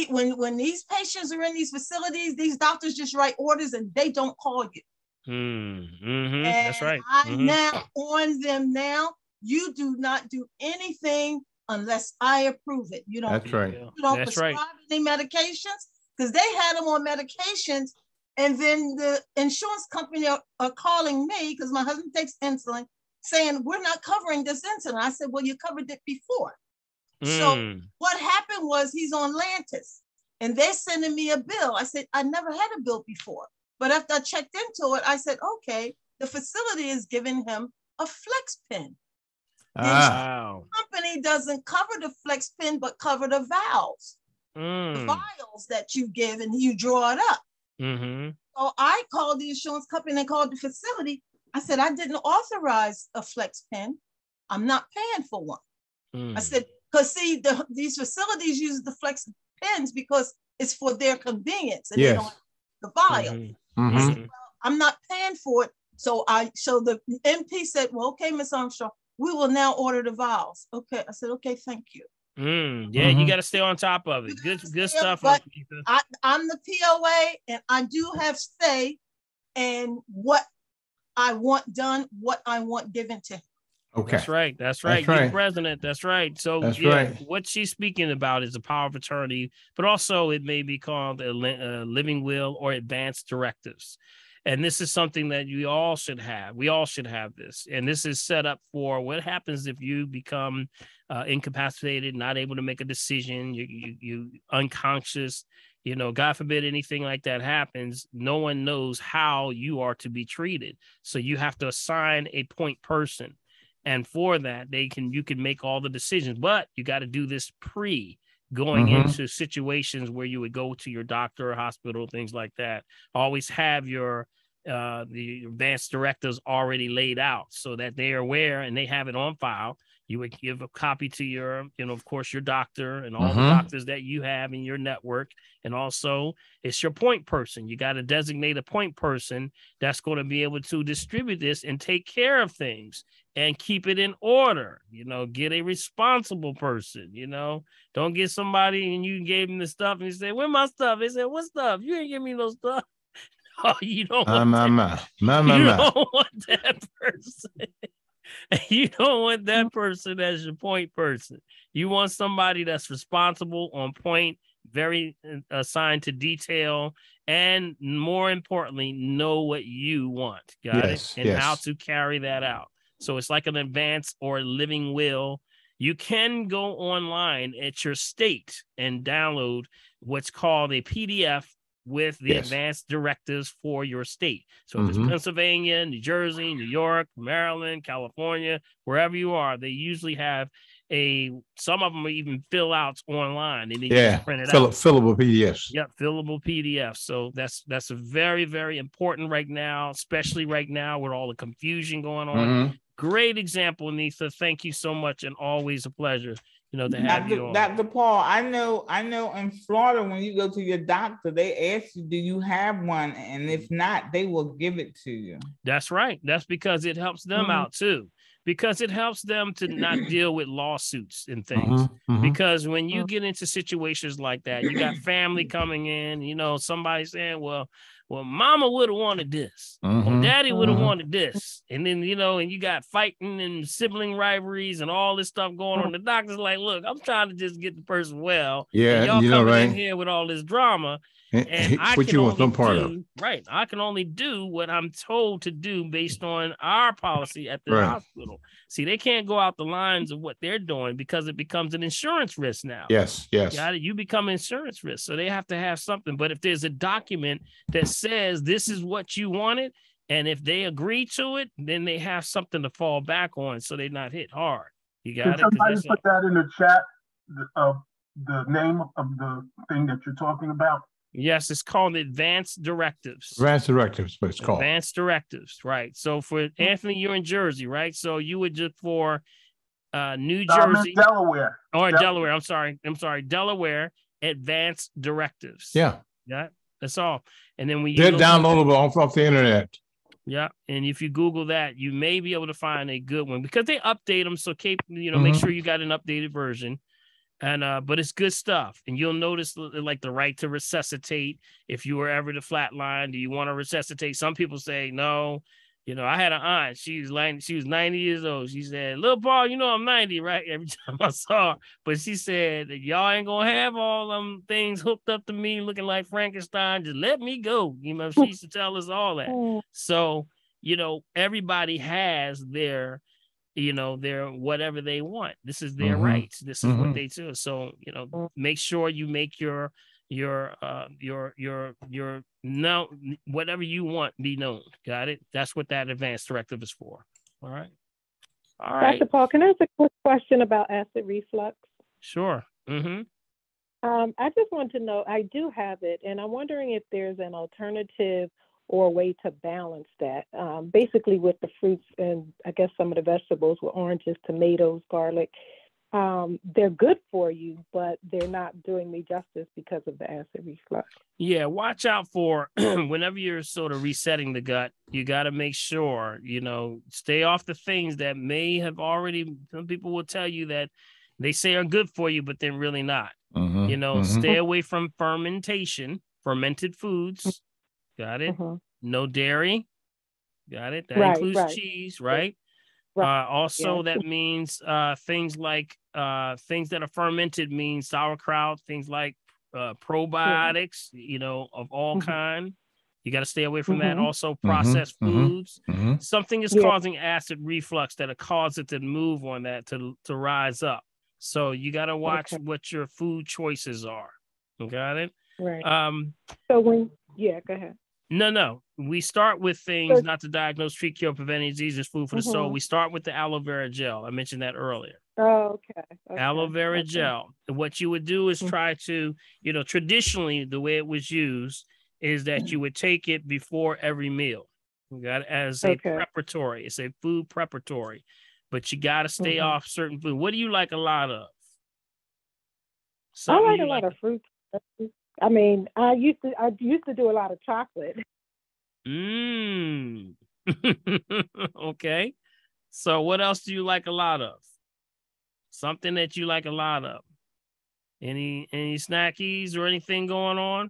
when these patients are in these facilities, these doctors just write orders and they don't call you. And that's right. I'm now on them now. You do not do anything unless I approve it. You don't. That's right. You don't prescribe any medications because they had them on medications, and then the insurance company are calling me because my husband takes insulin, saying we're not covering this insulin. I said, well, you covered it before. So what happened was he's on Lantus, and they're sending me a bill. I said I never had a bill before, but after I checked into it, I said, okay, the facility is giving him a flex pen. The company doesn't cover the flex pen, but cover the valves, the vials that you give and you draw it up. So I called the insurance company and called the facility. I said, I didn't authorize a flex pen. I'm not paying for one. I said, because see, these facilities use the flex pens because it's for their convenience and they don't have the vial. I said, well, I'm not paying for it. So the MP said, well, okay, Ms. Armstrong, we will now order the vials. Okay. I said, okay, thank you. Yeah, you got to stay on top of it. Good stuff. But I'm the POA and I do have say in what I want done, what I want given to him. Okay. That's right. That's right. Good president. That's right. So what she's speaking about is a power of attorney, but also it may be called a living will or advanced directives. And this is something that you all should have. We all should have this. And this is set up for what happens if you become incapacitated, not able to make a decision, you unconscious, God forbid anything like that happens. No one knows how you are to be treated. So you have to assign a point person. And for that, you can make all the decisions, but you got to do this going into situations where you would go to your doctor or hospital, things like that. Always have the advanced directives already laid out so that they are aware and they have it on file. You would give a copy to your, of course, your doctor and all the doctors that you have in your network. And also it's your point person. You got to designate a point person that's going to be able to distribute this and take care of things and keep it in order. Get a responsible person. Don't get somebody and you gave them the stuff and you say, where's my stuff? They said, what stuff? You ain't give me no stuff. Oh, you don't want that person. You don't want that person as your point person. You want somebody that's responsible, on point, very assigned to detail, and more importantly, know what you want. Got it? And how to carry that out. So it's like an advanced or living will. You can go online at your state and download what's called a PDF with the advanced directives for your state. So if it's Pennsylvania, New Jersey, New York, Maryland, California, wherever you are, they usually have some of them are even fill outs online and they just print it out. Fillable PDFs. Yep, fillable PDFs. So that's a very, very important right now, especially right now with all the confusion going on. Great example, Nisa. Thank you so much, and always a pleasure, to have you on. Dr. Paul, I know in Florida, when you go to your doctor, they ask you, do you have one? And if not, they will give it to you. That's right. That's because it helps them out too, because it helps them to not deal with lawsuits and things. Because when you get into situations like that, you got family coming in, somebody saying, well, mama would have wanted this. Or daddy would have wanted this. And then, and you got fighting and sibling rivalries and all this stuff going on. The doctor's like, look, I'm trying to just get the person well. Yeah. And y'all coming in here with all this drama. And I can only do what I'm told to do based on our policy at the hospital. See, they can't go out the lines of what they're doing because it becomes an insurance risk now. Yes. Got it? You become insurance risk. So they have to have something. But if there's a document that says this is what you wanted, and if they agree to it, then they have something to fall back on so they're not hit hard. You got it? Somebody put that in the chat of the name of the thing that you're talking about. Yes, it's called Advanced Directives. Advanced Directives, but it's called. Advanced Directives, right. So for Anthony, you're in Jersey, right? So you would just for New Jersey. I'm in Delaware. Or Delaware, I'm sorry. Delaware, Advanced Directives. Yeah. Yeah, that's all. And then when you they're downloadable off the internet. Yeah, and if you Google that, you may be able to find a good one because they update them. So make sure you got an updated version. And but it's good stuff, and you'll notice like the right to resuscitate if you were ever to flatline. Do you want to resuscitate? Some people say no. I had an aunt. She was 90 years old. She said, "Little Paul, I'm 90, right?" Every time I saw her, but she said, "Y'all ain't gonna have all them things hooked up to me, looking like Frankenstein. Just let me go." She used to tell us all that. So everybody has their whatever they want. This is their rights. This is what they do. So, make sure you make your whatever you want be known. Got it? That's what that advanced directive is for. All right. Dr. Paul, can I ask a quick question about acid reflux? Sure. I just want to know, I do have it, and I'm wondering if there's an alternative or a way to balance that. Basically with the fruits and I guess some of the vegetables with oranges, tomatoes, garlic, they're good for you, but they're not doing me justice because of the acid reflux. Yeah, watch out for whenever you're sort of resetting the gut, you got to make sure, stay off the things that may have already, some people will tell you that they say are good for you, but they're really not. Stay away from fermentation, fermented foods. Got it? No dairy. Got it? That includes cheese, right? Also, that means things like things that are fermented means sauerkraut, things like probiotics, of all kind. You got to stay away from that. Also, processed foods. Something is causing acid reflux that'll cause it to move on that to rise up. So you got to watch what your food choices are. Got it? Right. So go ahead. No. We start with things not to diagnose, treat, cure, prevent any diseases, food for the soul. We start with the aloe vera gel. I mentioned that earlier. Oh, okay. Aloe vera gel. What you would do is try to, traditionally the way it was used is that you would take it before every meal. You got it as a preparatory. It's a food preparatory, but you got to stay off certain food. What do you like a lot of? I like a lot of fruits. I mean, I used to do a lot of chocolate. Okay. So what else do you like a lot of? Something that you like a lot of. Any snackies or anything going on?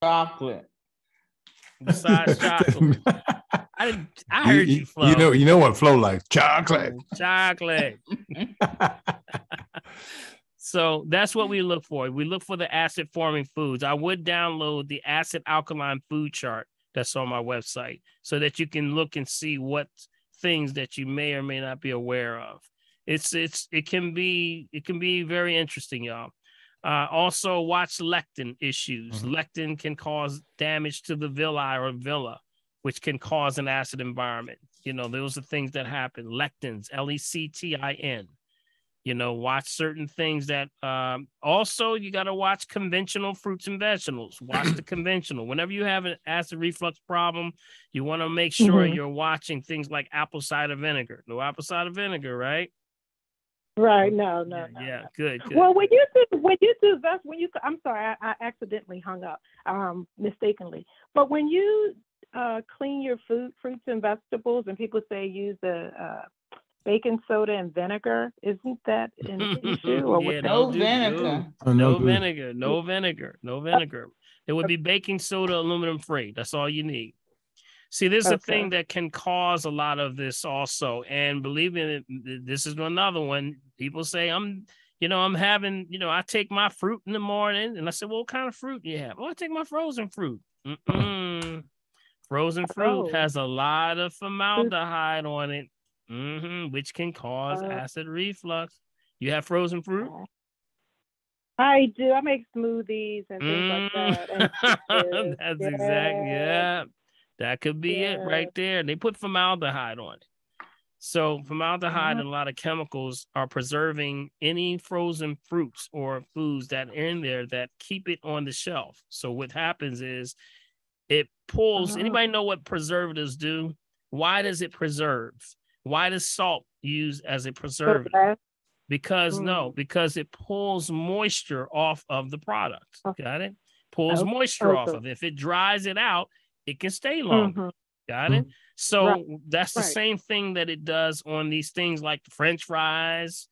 Chocolate. Besides chocolate. I heard you, Flo. You know what Flo likes? Chocolate. Chocolate. So that's what we look for. We look for the acid forming foods. I would download the acid alkaline food chart that's on my website so that you can look and see what things that you may or may not be aware of. It can be very interesting, y'all. Also watch lectin issues. Lectin can cause damage to the villi or villa, which can cause an acid environment. Those are things that happen. Lectins, Lectin. Watch certain things that also you got to watch conventional fruits and vegetables. Watch the conventional. Whenever you have an acid reflux problem, you want to make sure you're watching things like apple cider vinegar. No apple cider vinegar, right? Right. No. Yeah. Good. Well, I'm sorry, I accidentally hung up mistakenly. But when you clean your fruits and vegetables, and people say use the baking soda and vinegar, isn't that an issue? Or no vinegar. No vinegar. It would be baking soda, aluminum free. That's all you need. See, this is a thing that can cause a lot of this also. And believe me, this is another one. People say, I'm having, I take my fruit in the morning. And I said, well, what kind of fruit do you have? Oh, I take my frozen fruit. Frozen fruit has a lot of formaldehyde on it, which can cause acid reflux. You have frozen fruit? I do. I make smoothies and things like that. And that's exactly, that could be it right there. They put formaldehyde on it. So formaldehyde and a lot of chemicals are preserving any frozen fruits or foods that are in there that keep it on the shelf. So what happens is it pulls, anybody know what preservatives do? Why does it preserve? Why does salt use as a preservative? Because it pulls moisture off of the product. Got it? Pulls moisture off of it. If it dries it out, it can stay longer. Got it? So that's the same thing that it does on these things like the French fries,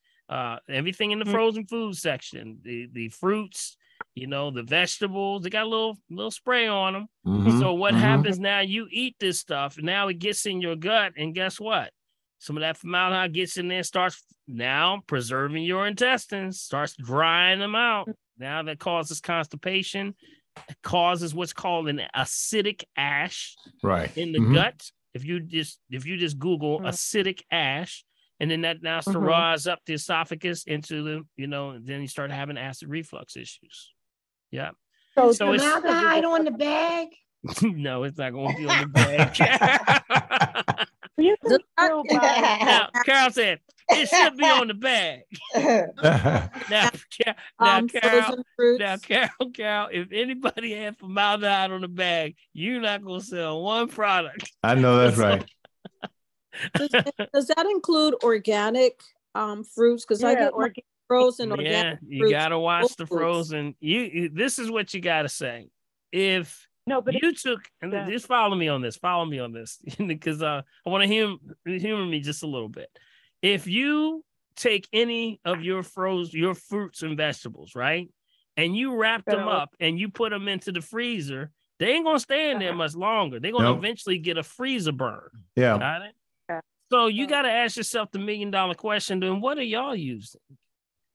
everything in the frozen food section, the fruits, the vegetables, they got a little spray on them. So what happens now, you eat this stuff, and now it gets in your gut, and guess what? Some of that formaldehyde gets in there, starts now preserving your intestines, starts drying them out. Now that causes constipation. Causes what's called an acidic ash in the gut. If you just Google acidic ash, and then that now rise up the esophagus into the, then you start having acid reflux issues. Yeah. So formaldehyde on the bag? No, it's not going to be on the bag. Now, Carol said it should be on the bag. Carol, if anybody had formaldehyde on the bag, you're not going to sell one product. I know that's right. Does that include organic fruits? Because I get frozen organic. Yeah, you got to watch the frozen. This is what you got to say. You took, and just follow me on this, because I want to humor me just a little bit. If you take any of your fruits and vegetables, right, and you wrap them up and you put them into the freezer, they ain't gonna stay in there much longer. They're gonna eventually get a freezer burn. Yeah. Got it? So you got to ask yourself the $1 million question: then what are y'all using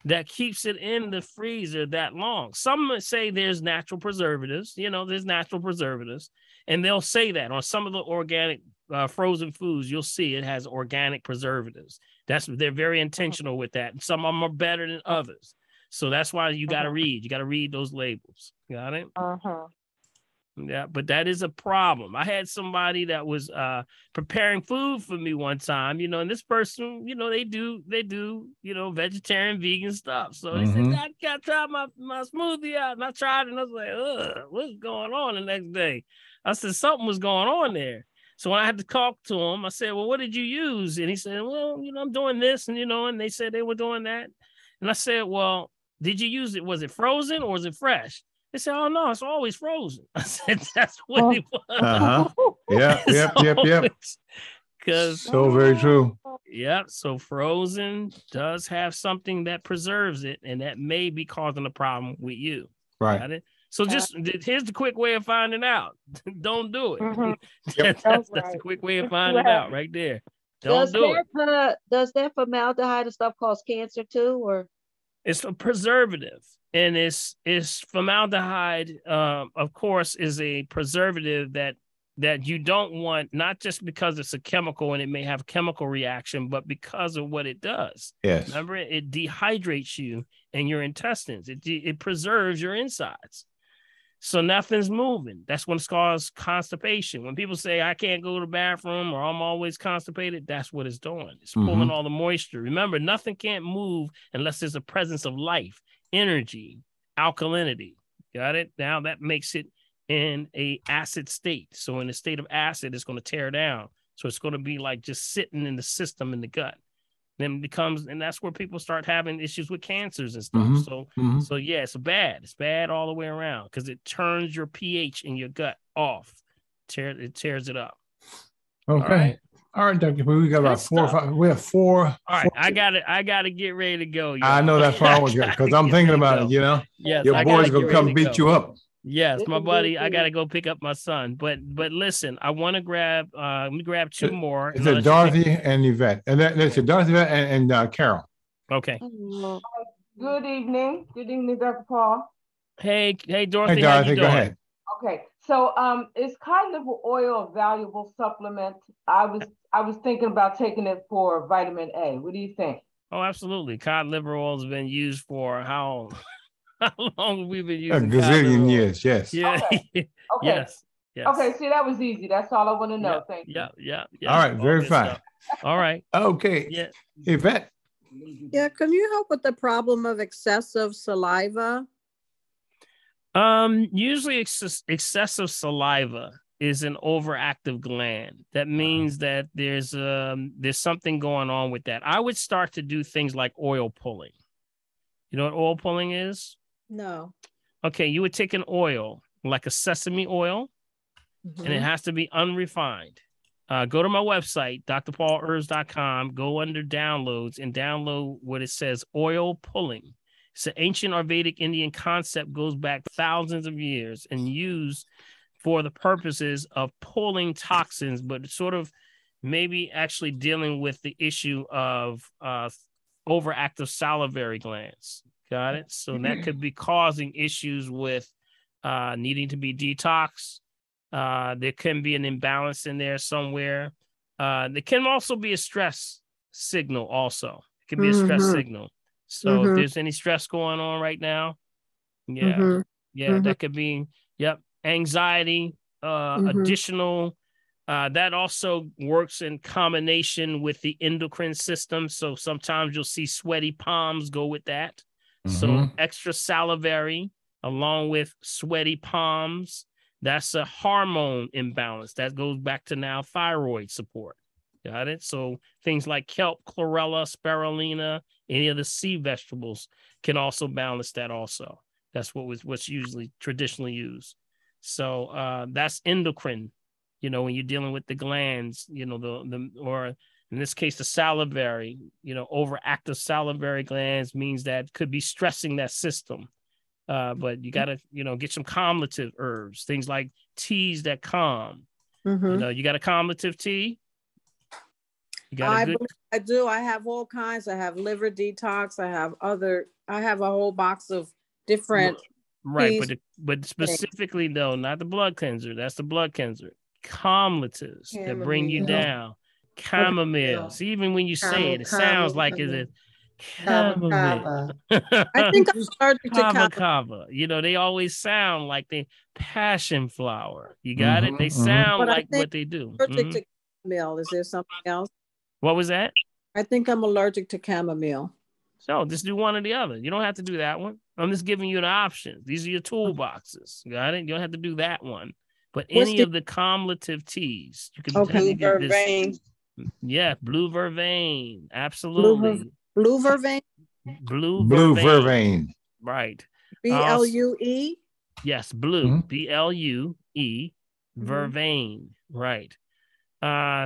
that keeps it in the freezer that long? Some say there's natural preservatives, there's natural preservatives, and they'll say that on some of the organic frozen foods, you'll see it has organic preservatives. They're very intentional with that. And some of them are better than others. So that's why you got to read those labels. Got it? Yeah, but that is a problem. I had somebody that was preparing food for me one time, and this person, they do, vegetarian, vegan stuff. So they said, I got to try my smoothie out. And I tried it, and I was like, ugh, what's going on the next day? I said, something was going on there. So when I had to talk to him, I said, well, what did you use? And he said, well, I'm doing this. And, and they said they were doing that. And I said, well, did you use it? Was it frozen or was it fresh? They said, oh, no, it's always frozen. I said, that's what it was. Yep. So very true. Yep. So frozen does have something that preserves it, and that may be causing a problem with you. Right. Got it? So here's the quick way of finding out. Don't do it. That's the quick way of finding out right there. Don't do it. Does that formaldehyde and stuff cause cancer too, or? It's a preservative, and it's formaldehyde. Of course, is a preservative that you don't want, not just because it's a chemical and it may have a chemical reaction, but because of what it does. Yes. Remember, it dehydrates you and your intestines. It preserves your insides. So nothing's moving. That's when it's called constipation. When people say, I can't go to the bathroom or I'm always constipated, that's what it's doing. It's pulling all the moisture. Remember, nothing can't move unless there's a presence of life, energy, alkalinity. Got it? Now that makes it in a acid state. So in a state of acid, it's going to tear down. So it's going to be like just sitting in the system in the gut. Then becomes, and that's where people start having issues with cancers and stuff. So yeah, it's bad. It's bad all the way around because it turns your pH in your gut off. It tears it up. Okay. All right, Dr. We got about 4 or 5. We have 4. All right, I got to get ready to go. Y'all. I know that's why I was because I'm thinking about it. You know, yes, your boy's gonna come beat you up. Yes, my buddy. I got to go pick up my son. But listen, I want to grab. Let me grab 2 more. It's Dorothy and Yvette, and that's Dorothy and Carol. Okay. Good evening. Good evening, Dr. Paul. Hey, Dorothy. Hey, Dorothy, how you doing? go ahead. Okay, so is cod liver oil a valuable supplement? I was thinking about taking it for vitamin A. What do you think? Oh, absolutely. Cod liver oil has been used for how long have we been using? A gazillion years. Yes. Yeah. Okay. Yes. Okay. See, that was easy. That's all I want to know. Thank you. Yeah. All right. Very fine. Stuff. All right. Okay. Yeah. Yvette. Yeah. Can you help with the problem of excessive saliva? Usually excessive saliva is an overactive gland. That means that there's something going on with that. I would start to do things like oil pulling. You know what oil pulling is? No. Okay, you would take an oil, like a sesame oil, and it has to be unrefined. Go to my website, drpaulherbs.com, go under downloads and download what it says, oil pulling. It's an ancient or Vedic Indian concept, goes back thousands of years and used for the purposes of pulling toxins, but sort of maybe actually dealing with the issue of overactive salivary glands. Got it? So that could be causing issues with needing to be detoxed. There can be an imbalance in there somewhere. There can also be a stress signal also. It can be a stress signal. So if there's any stress going on right now, that could be, anxiety, additional. That also works in combination with the endocrine system. So sometimes you'll see sweaty palms go with that. So extra salivary along with sweaty palms, that's a hormone imbalance. That goes back to now thyroid support. Got it? So things like kelp, chlorella, spirulina, any of the sea vegetables can also balance that also. That's what's usually traditionally used. So that's endocrine, when you're dealing with the glands, or in this case, the salivary, overactive salivary glands means that could be stressing that system. But you got to, get some calmative herbs, things like teas that calm. You got a calmative tea? I do. I have all kinds. I have liver detox. I have a whole box of different. Right. But specifically though, not the blood cleanser. That's the blood cleanser. Calmatives that bring you down. Chamomile. See, even when you say it sounds like it's chamomile. I think I'm allergic to kava. They always sound like they passion flower. You got it? They sound like what they do. Allergic to chamomile. Is there something else? What was that? I think I'm allergic to chamomile. So just do one or the other. You don't have to do that one. I'm just giving you the options. These are your toolboxes. Got it? You don't have to do that one. But any of the calmative teas, you can blue vervain. Yeah, blue vervain. Absolutely. Blue vervain? Blue vervain. Right. BLUE? Yes, blue. BLUE. Vervain. Right.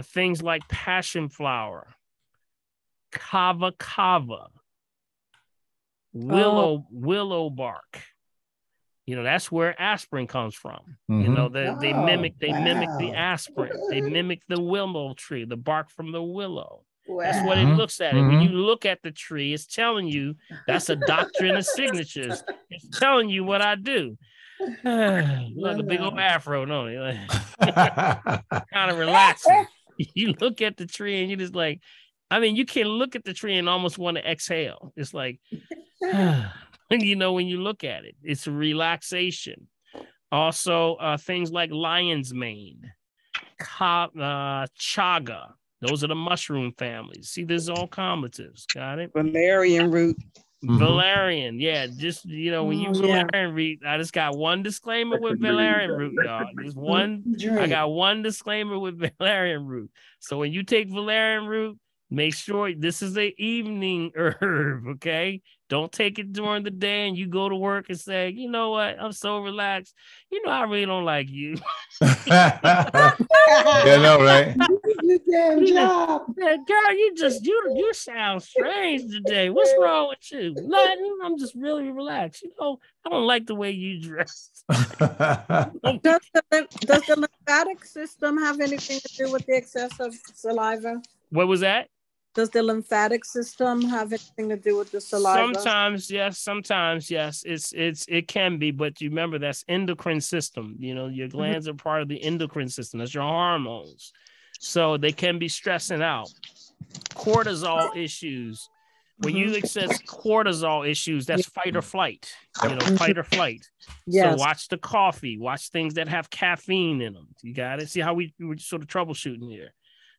Things like passion flower, kava, willow bark. That's where aspirin comes from. They mimic the aspirin. They mimic the willow tree, the bark from the willow. Wow. That's what it looks at. When you look at the tree, it's telling you that's a doctrine of signatures. It's telling you what I do. Look, a big old afro, don't it? Kind of relaxing. You look at the tree and you're just like, you can look at the tree and almost want to exhale. It's like, when you look at it, it's a relaxation. Also, things like lion's mane, chaga. Those are the mushroom families. See, there's all combatives. Got it? Valerian root. Valerian, yeah. Just, you know, when you Valerian root, I just got one disclaimer with Valerian root, y'all. Just one. I got one disclaimer with Valerian root. So when you take Valerian root, make sure this is an evening herb, okay? Don't take it during the day and you go to work and say, you know what? I'm so relaxed. You know, I really don't like you. Yeah, no, right? You damn job. Girl, you sound strange today. What's wrong with you? Nothing. I'm just really relaxed. You know, I don't like the way you dress. Does the lymphatic system have anything to do with the excess of saliva? What was that? Does the lymphatic system have anything to do with the saliva? Sometimes yes. It can be, but you remember that's endocrine system. You know, your glands are part of the endocrine system. That's your hormones. So they can be stressing out. Cortisol issues. When you access cortisol issues, that's fight or flight. You know, fight or flight. Yes. So watch the coffee. Watch things that have caffeine in them. You got it? See how we were sort of troubleshooting here.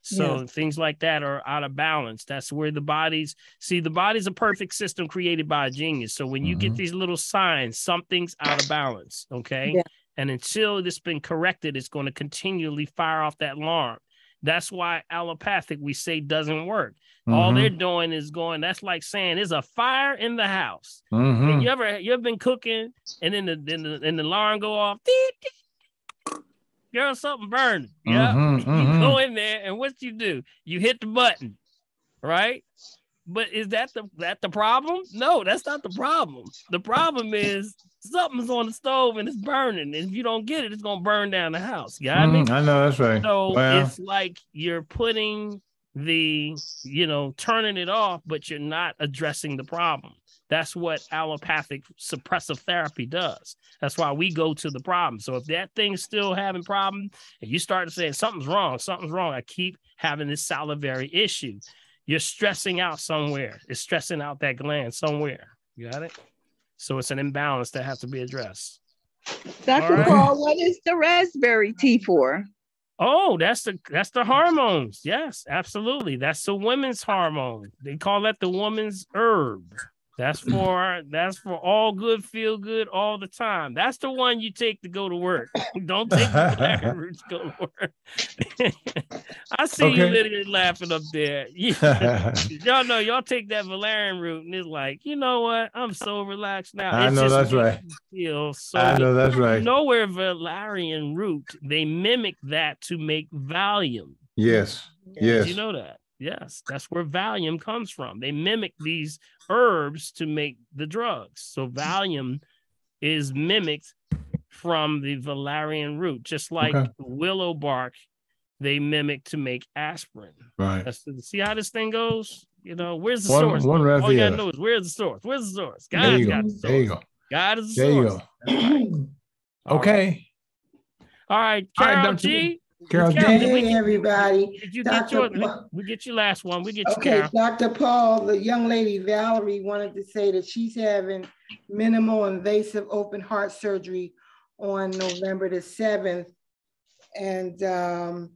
So things like that are out of balance. That's where the body's a perfect system created by a genius. So when you get these little signs, something's out of balance. Okay. Yeah. And until it's been corrected, it's going to continually fire off that alarm. That's why allopathic, we say, doesn't work. All they're doing is going, that's like saying there's a fire in the house. And you ever been cooking and then the alarm go off? Girl, something burning. Yeah. You go in there and what you do? You hit the button, right? But is that the problem? No, that's not the problem. The problem is something's on the stove and it's burning. And if you don't get it, it's gonna burn down the house. You got me? I know, that's right. So it's like you're putting turning it off, but you're not addressing the problem. That's what allopathic suppressive therapy does. That's why we go to the problem. So if that thing's still having problems and you start to say something's wrong, I keep having this salivary issue. You're stressing out somewhere. It's stressing out that gland somewhere. You got it? So it's an imbalance that has to be addressed. Dr. Paul, what is the raspberry tea for? Oh, that's the hormones. Yes, absolutely. That's the women's hormone. They call that the woman's herb. That's for all good, feel good all the time. That's the one you take to go to work. Don't take the Valerian root to go to work. I see you literally laughing up there. Y'all know, y'all take that Valerian root and it's like, you know what? I'm so relaxed now. I know that's right. Feel so I know that's right. You know where Valerian root, they mimic that to make Valium. Yes. Yes. Did you know that? Yes, that's where Valium comes from. They mimic these herbs to make the drugs. So Valium is mimicked from the valerian root, just like willow bark, they mimic to make aspirin. Right. See how this thing goes? You know, where's the source? All you gotta know is where's the source? Where's the source? God's got the source. There you go. God is the source. There you go. Okay. All right, Carol G. Carol, hey, everybody. Did you get we get your last one. We get you, okay, Carol. Dr. Paul, the young lady, Valerie, wanted to say that she's having minimal invasive open heart surgery on November the 7th. And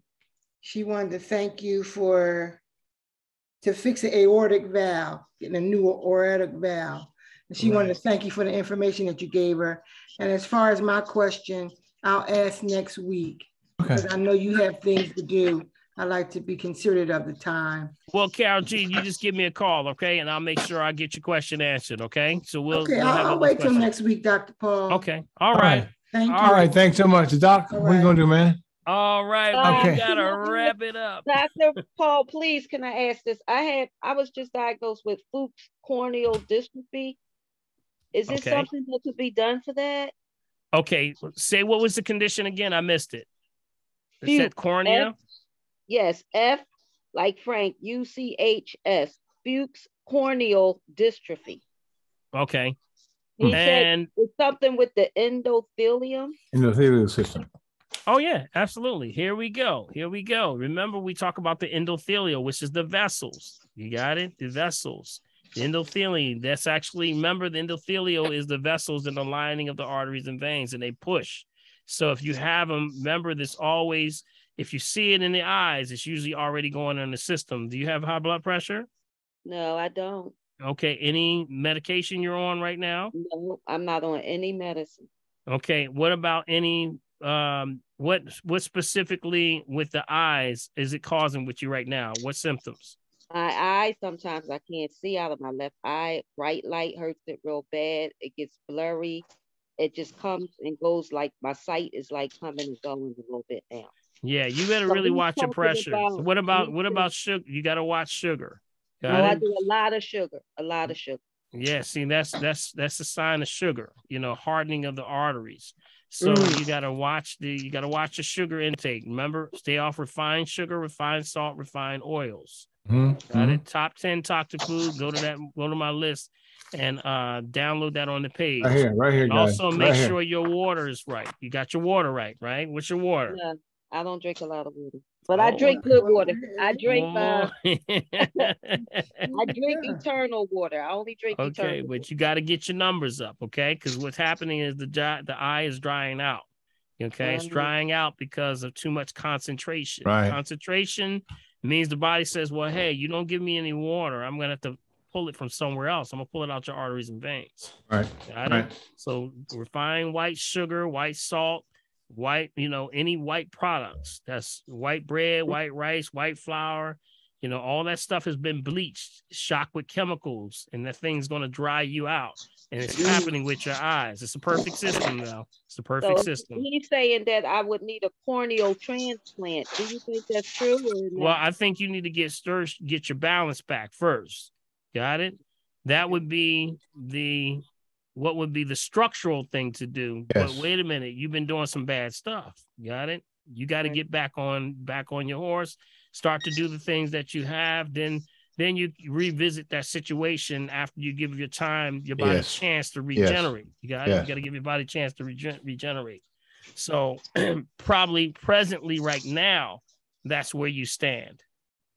she wanted to thank you to fix the aortic valve, getting a new aortic valve. And she wanted to thank you for the information that you gave her. And as far as my question, I'll ask next week. Because I know you have things to do. I like to be considerate of the time. Well, Carol G, you just give me a call, okay? And I'll make sure I get your question answered, okay? So we'll I'll wait till next week, Dr. Paul. Okay. All right. Thank you. All right. Thanks so much. Doc, what are you going to do, man? All right. We got to wrap it up. Dr. Paul, please, can I ask this? I was just diagnosed with Fuchs corneal dystrophy. Is there something that could be done for that? Okay. Say what was the condition again? I missed it. Is that cornea? Yes, F like Frank, UCHS, Fuchs corneal dystrophy. Okay. He said it's something with the endothelium. Endothelial system. Oh, yeah, absolutely. Here we go. Remember, we talk about the endothelial, which is the vessels. You got it? The vessels. The endothelium, that's actually, remember, the endothelial is the vessels in the lining of the arteries and veins, and they push. So if you have them, remember this always, if you see it in the eyes, it's usually already going in the system. Do you have high blood pressure? No, I don't. Okay. Any medication you're on right now? No, I'm not on any medicine. Okay. What about any, what specifically with the eyes is it causing with you right now? What symptoms? My eye, sometimes I can't see out of my left eye. Bright light hurts it real bad. It gets blurry. It just comes and goes, like my sight is like coming and going a little bit now. Yeah, you better really watch your pressure. So what about sugar? You got to watch sugar. I do a lot of sugar. Yeah, see, that's a sign of sugar, hardening of the arteries. So you gotta watch your sugar intake. Remember, stay off refined sugar, refined salt, refined oils. Got it. Top 10 toxic food. Go to my list and download that on the page. Right here, and guys. Also make sure your water is right. You got your water right? What's your water? No, I don't drink a lot of water. But I drink good water. I drink I drink eternal water. I only drink eternal. Okay, but you got to get your numbers up, okay? Because what's happening is the eye is drying out. Okay, it's drying out because of too much concentration. Right. Concentration means the body says, well, hey, you don't give me any water, I'm gonna have to pull it from somewhere else. I'm gonna pull it out your arteries and veins. Right. Got it? So refined white sugar, white salt, white, any white products. That's white bread, white rice, white flour. All that stuff has been bleached, shocked with chemicals, and that thing's going to dry you out. And it's happening with your eyes. It's a perfect system now. It's the perfect system. He's saying that I would need a corneal transplant. Do you think that's true? Well, I think you need to get your balance back first. Got it? That would be what would be the structural thing to do. Yes. But wait a minute, you've been doing some bad stuff. Got it? You got to get back on your horse, start to do the things that you have, then you revisit that situation after you give your body a chance to regenerate. You got to give your body a chance to regenerate. So probably presently right now, that's where you stand.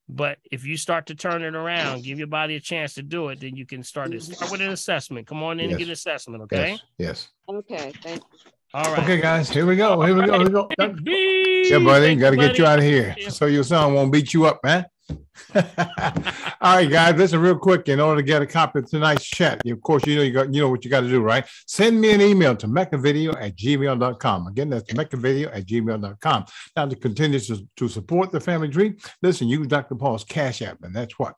But if you start to turn it around, give your body a chance to do it, then you can start with an assessment. Come on in and get an assessment, okay? Yes. Okay, thank you. All right. Okay, guys, here we go. Yeah, buddy, got to get you out of here so your son won't beat you up, man. All right, guys, listen real quick. In order to get a copy of tonight's chat, of course, you know what you got to do, right? Send me an email to mechavideo@gmail.com. Again, that's mechavideo@gmail.com. Now, to continue to support the family tree, listen, use Dr. Paul's Cash App, and that's what?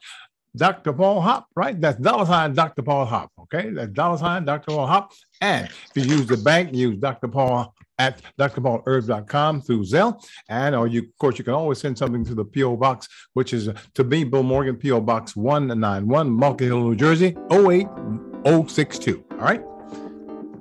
Dr. Paul Hop, right? That's $sign Dr. Paul Hop, okay? That's $sign Dr. Paul Hop. And if you use the bank, use Dr. Paul at drpaulherb.com through Zelle. And of course, you can always send something to the P.O. Box, which is to me, Bill Morgan, P.O. Box 191, Mulca Hill, New Jersey, 08062. All right?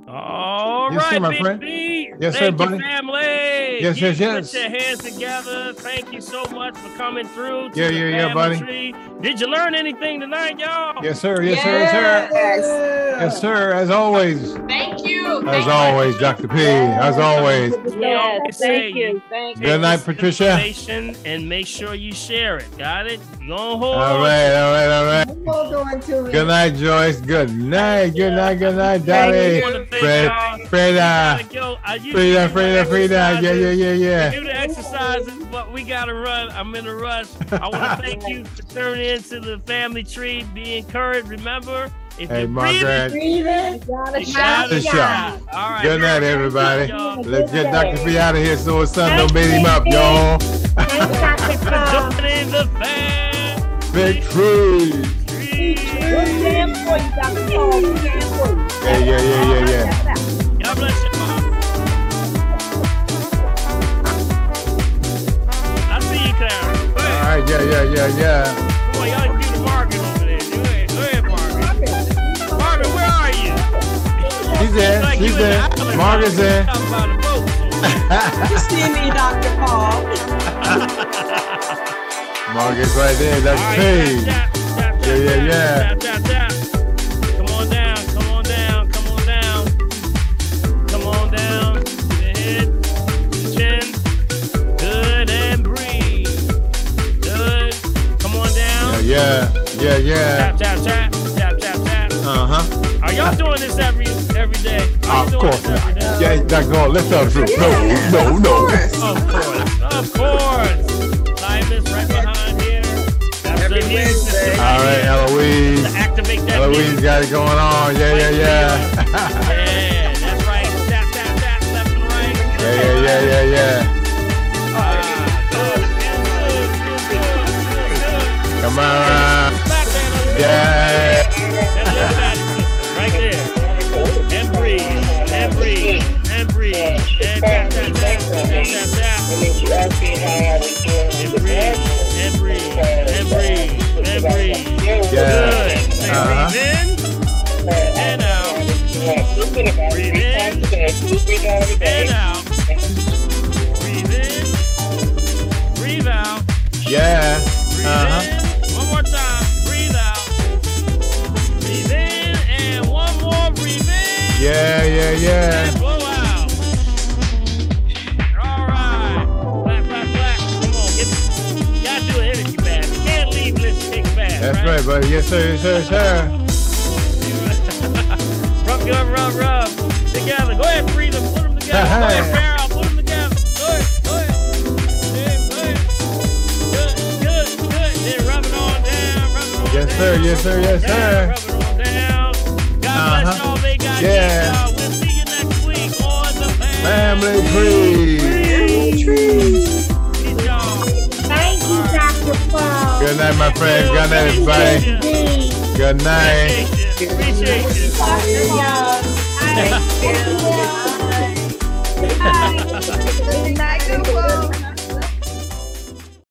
All yes, right, sir, my Big friend. B. Yes, Thank sir, you, buddy. family. Yes. Put your hands together. Thank you so much for coming through. Yeah, buddy. Tree. Did you learn anything tonight, y'all? Yes, sir. Yes, sir. Yes, sir. As always. Thank you. As always, Dr. P. As always. Yes, thank you. Good night, Patricia. And make sure you share it. Got it? You gonna hold All on. right. Hold on to it. Good night, Joyce. Good night, Daddy. Frida. Yeah. Do the exercises, but we gotta run. I'm in a rush. I want to thank you for tuning into the family tree. Be encouraged. Remember, if you're Margaret. Breathing. Shot. All right. Good night, everybody. Let's get Dr. P out of here so his son don't beat him up, y'all. Joining the Big tree. Yeah. God bless you, Mom. I see you, Clara. All right, yeah. Come on, y'all do the Margaret over there. Go ahead, Margaret. Margaret, where are you? She's there. Margaret's there. You see me, Dr. Paul. Margaret's right there. That's P. Yeah. Tap. Come on down. The head, chin. Good, and breathe. Good. Come on down. Yeah. Tap. Uh-huh. Are y'all doing this every day? Of course. Yeah, that's going. Let's tell the truth. No. Of course. Linus right behind here. That's the immune system. All right, Eloise. To activate that. Eloise got it going on. Yeah. Yeah, that's right. Tap, left and right. Yeah. Come on. Yeah. Right there. And breathe. And tap. And breathe. Yeah. Good. Breathe in and out. Breathe in and out. Breathe in. Breathe out. Yeah. One more time. Breathe out. Breathe in and one more. Breathe in. Yeah. And blow out. All right. Black. Come on, you gotta do an energy bath. You can't leave unless you take a bath. That's right, buddy. Yes, sir. Rub. Together. Go ahead, breathe them. Put them together. Go ahead, Farrell. Put them together. Go ahead. Good. Then rub it on down. Yes, sir. Rub it on down. God bless y'all. They got you. We'll see you next week on the Family Tree. Thank you, Dr. Paul. Good night, my friend. Good night, everybody. Good night. Appreciate you. Good night,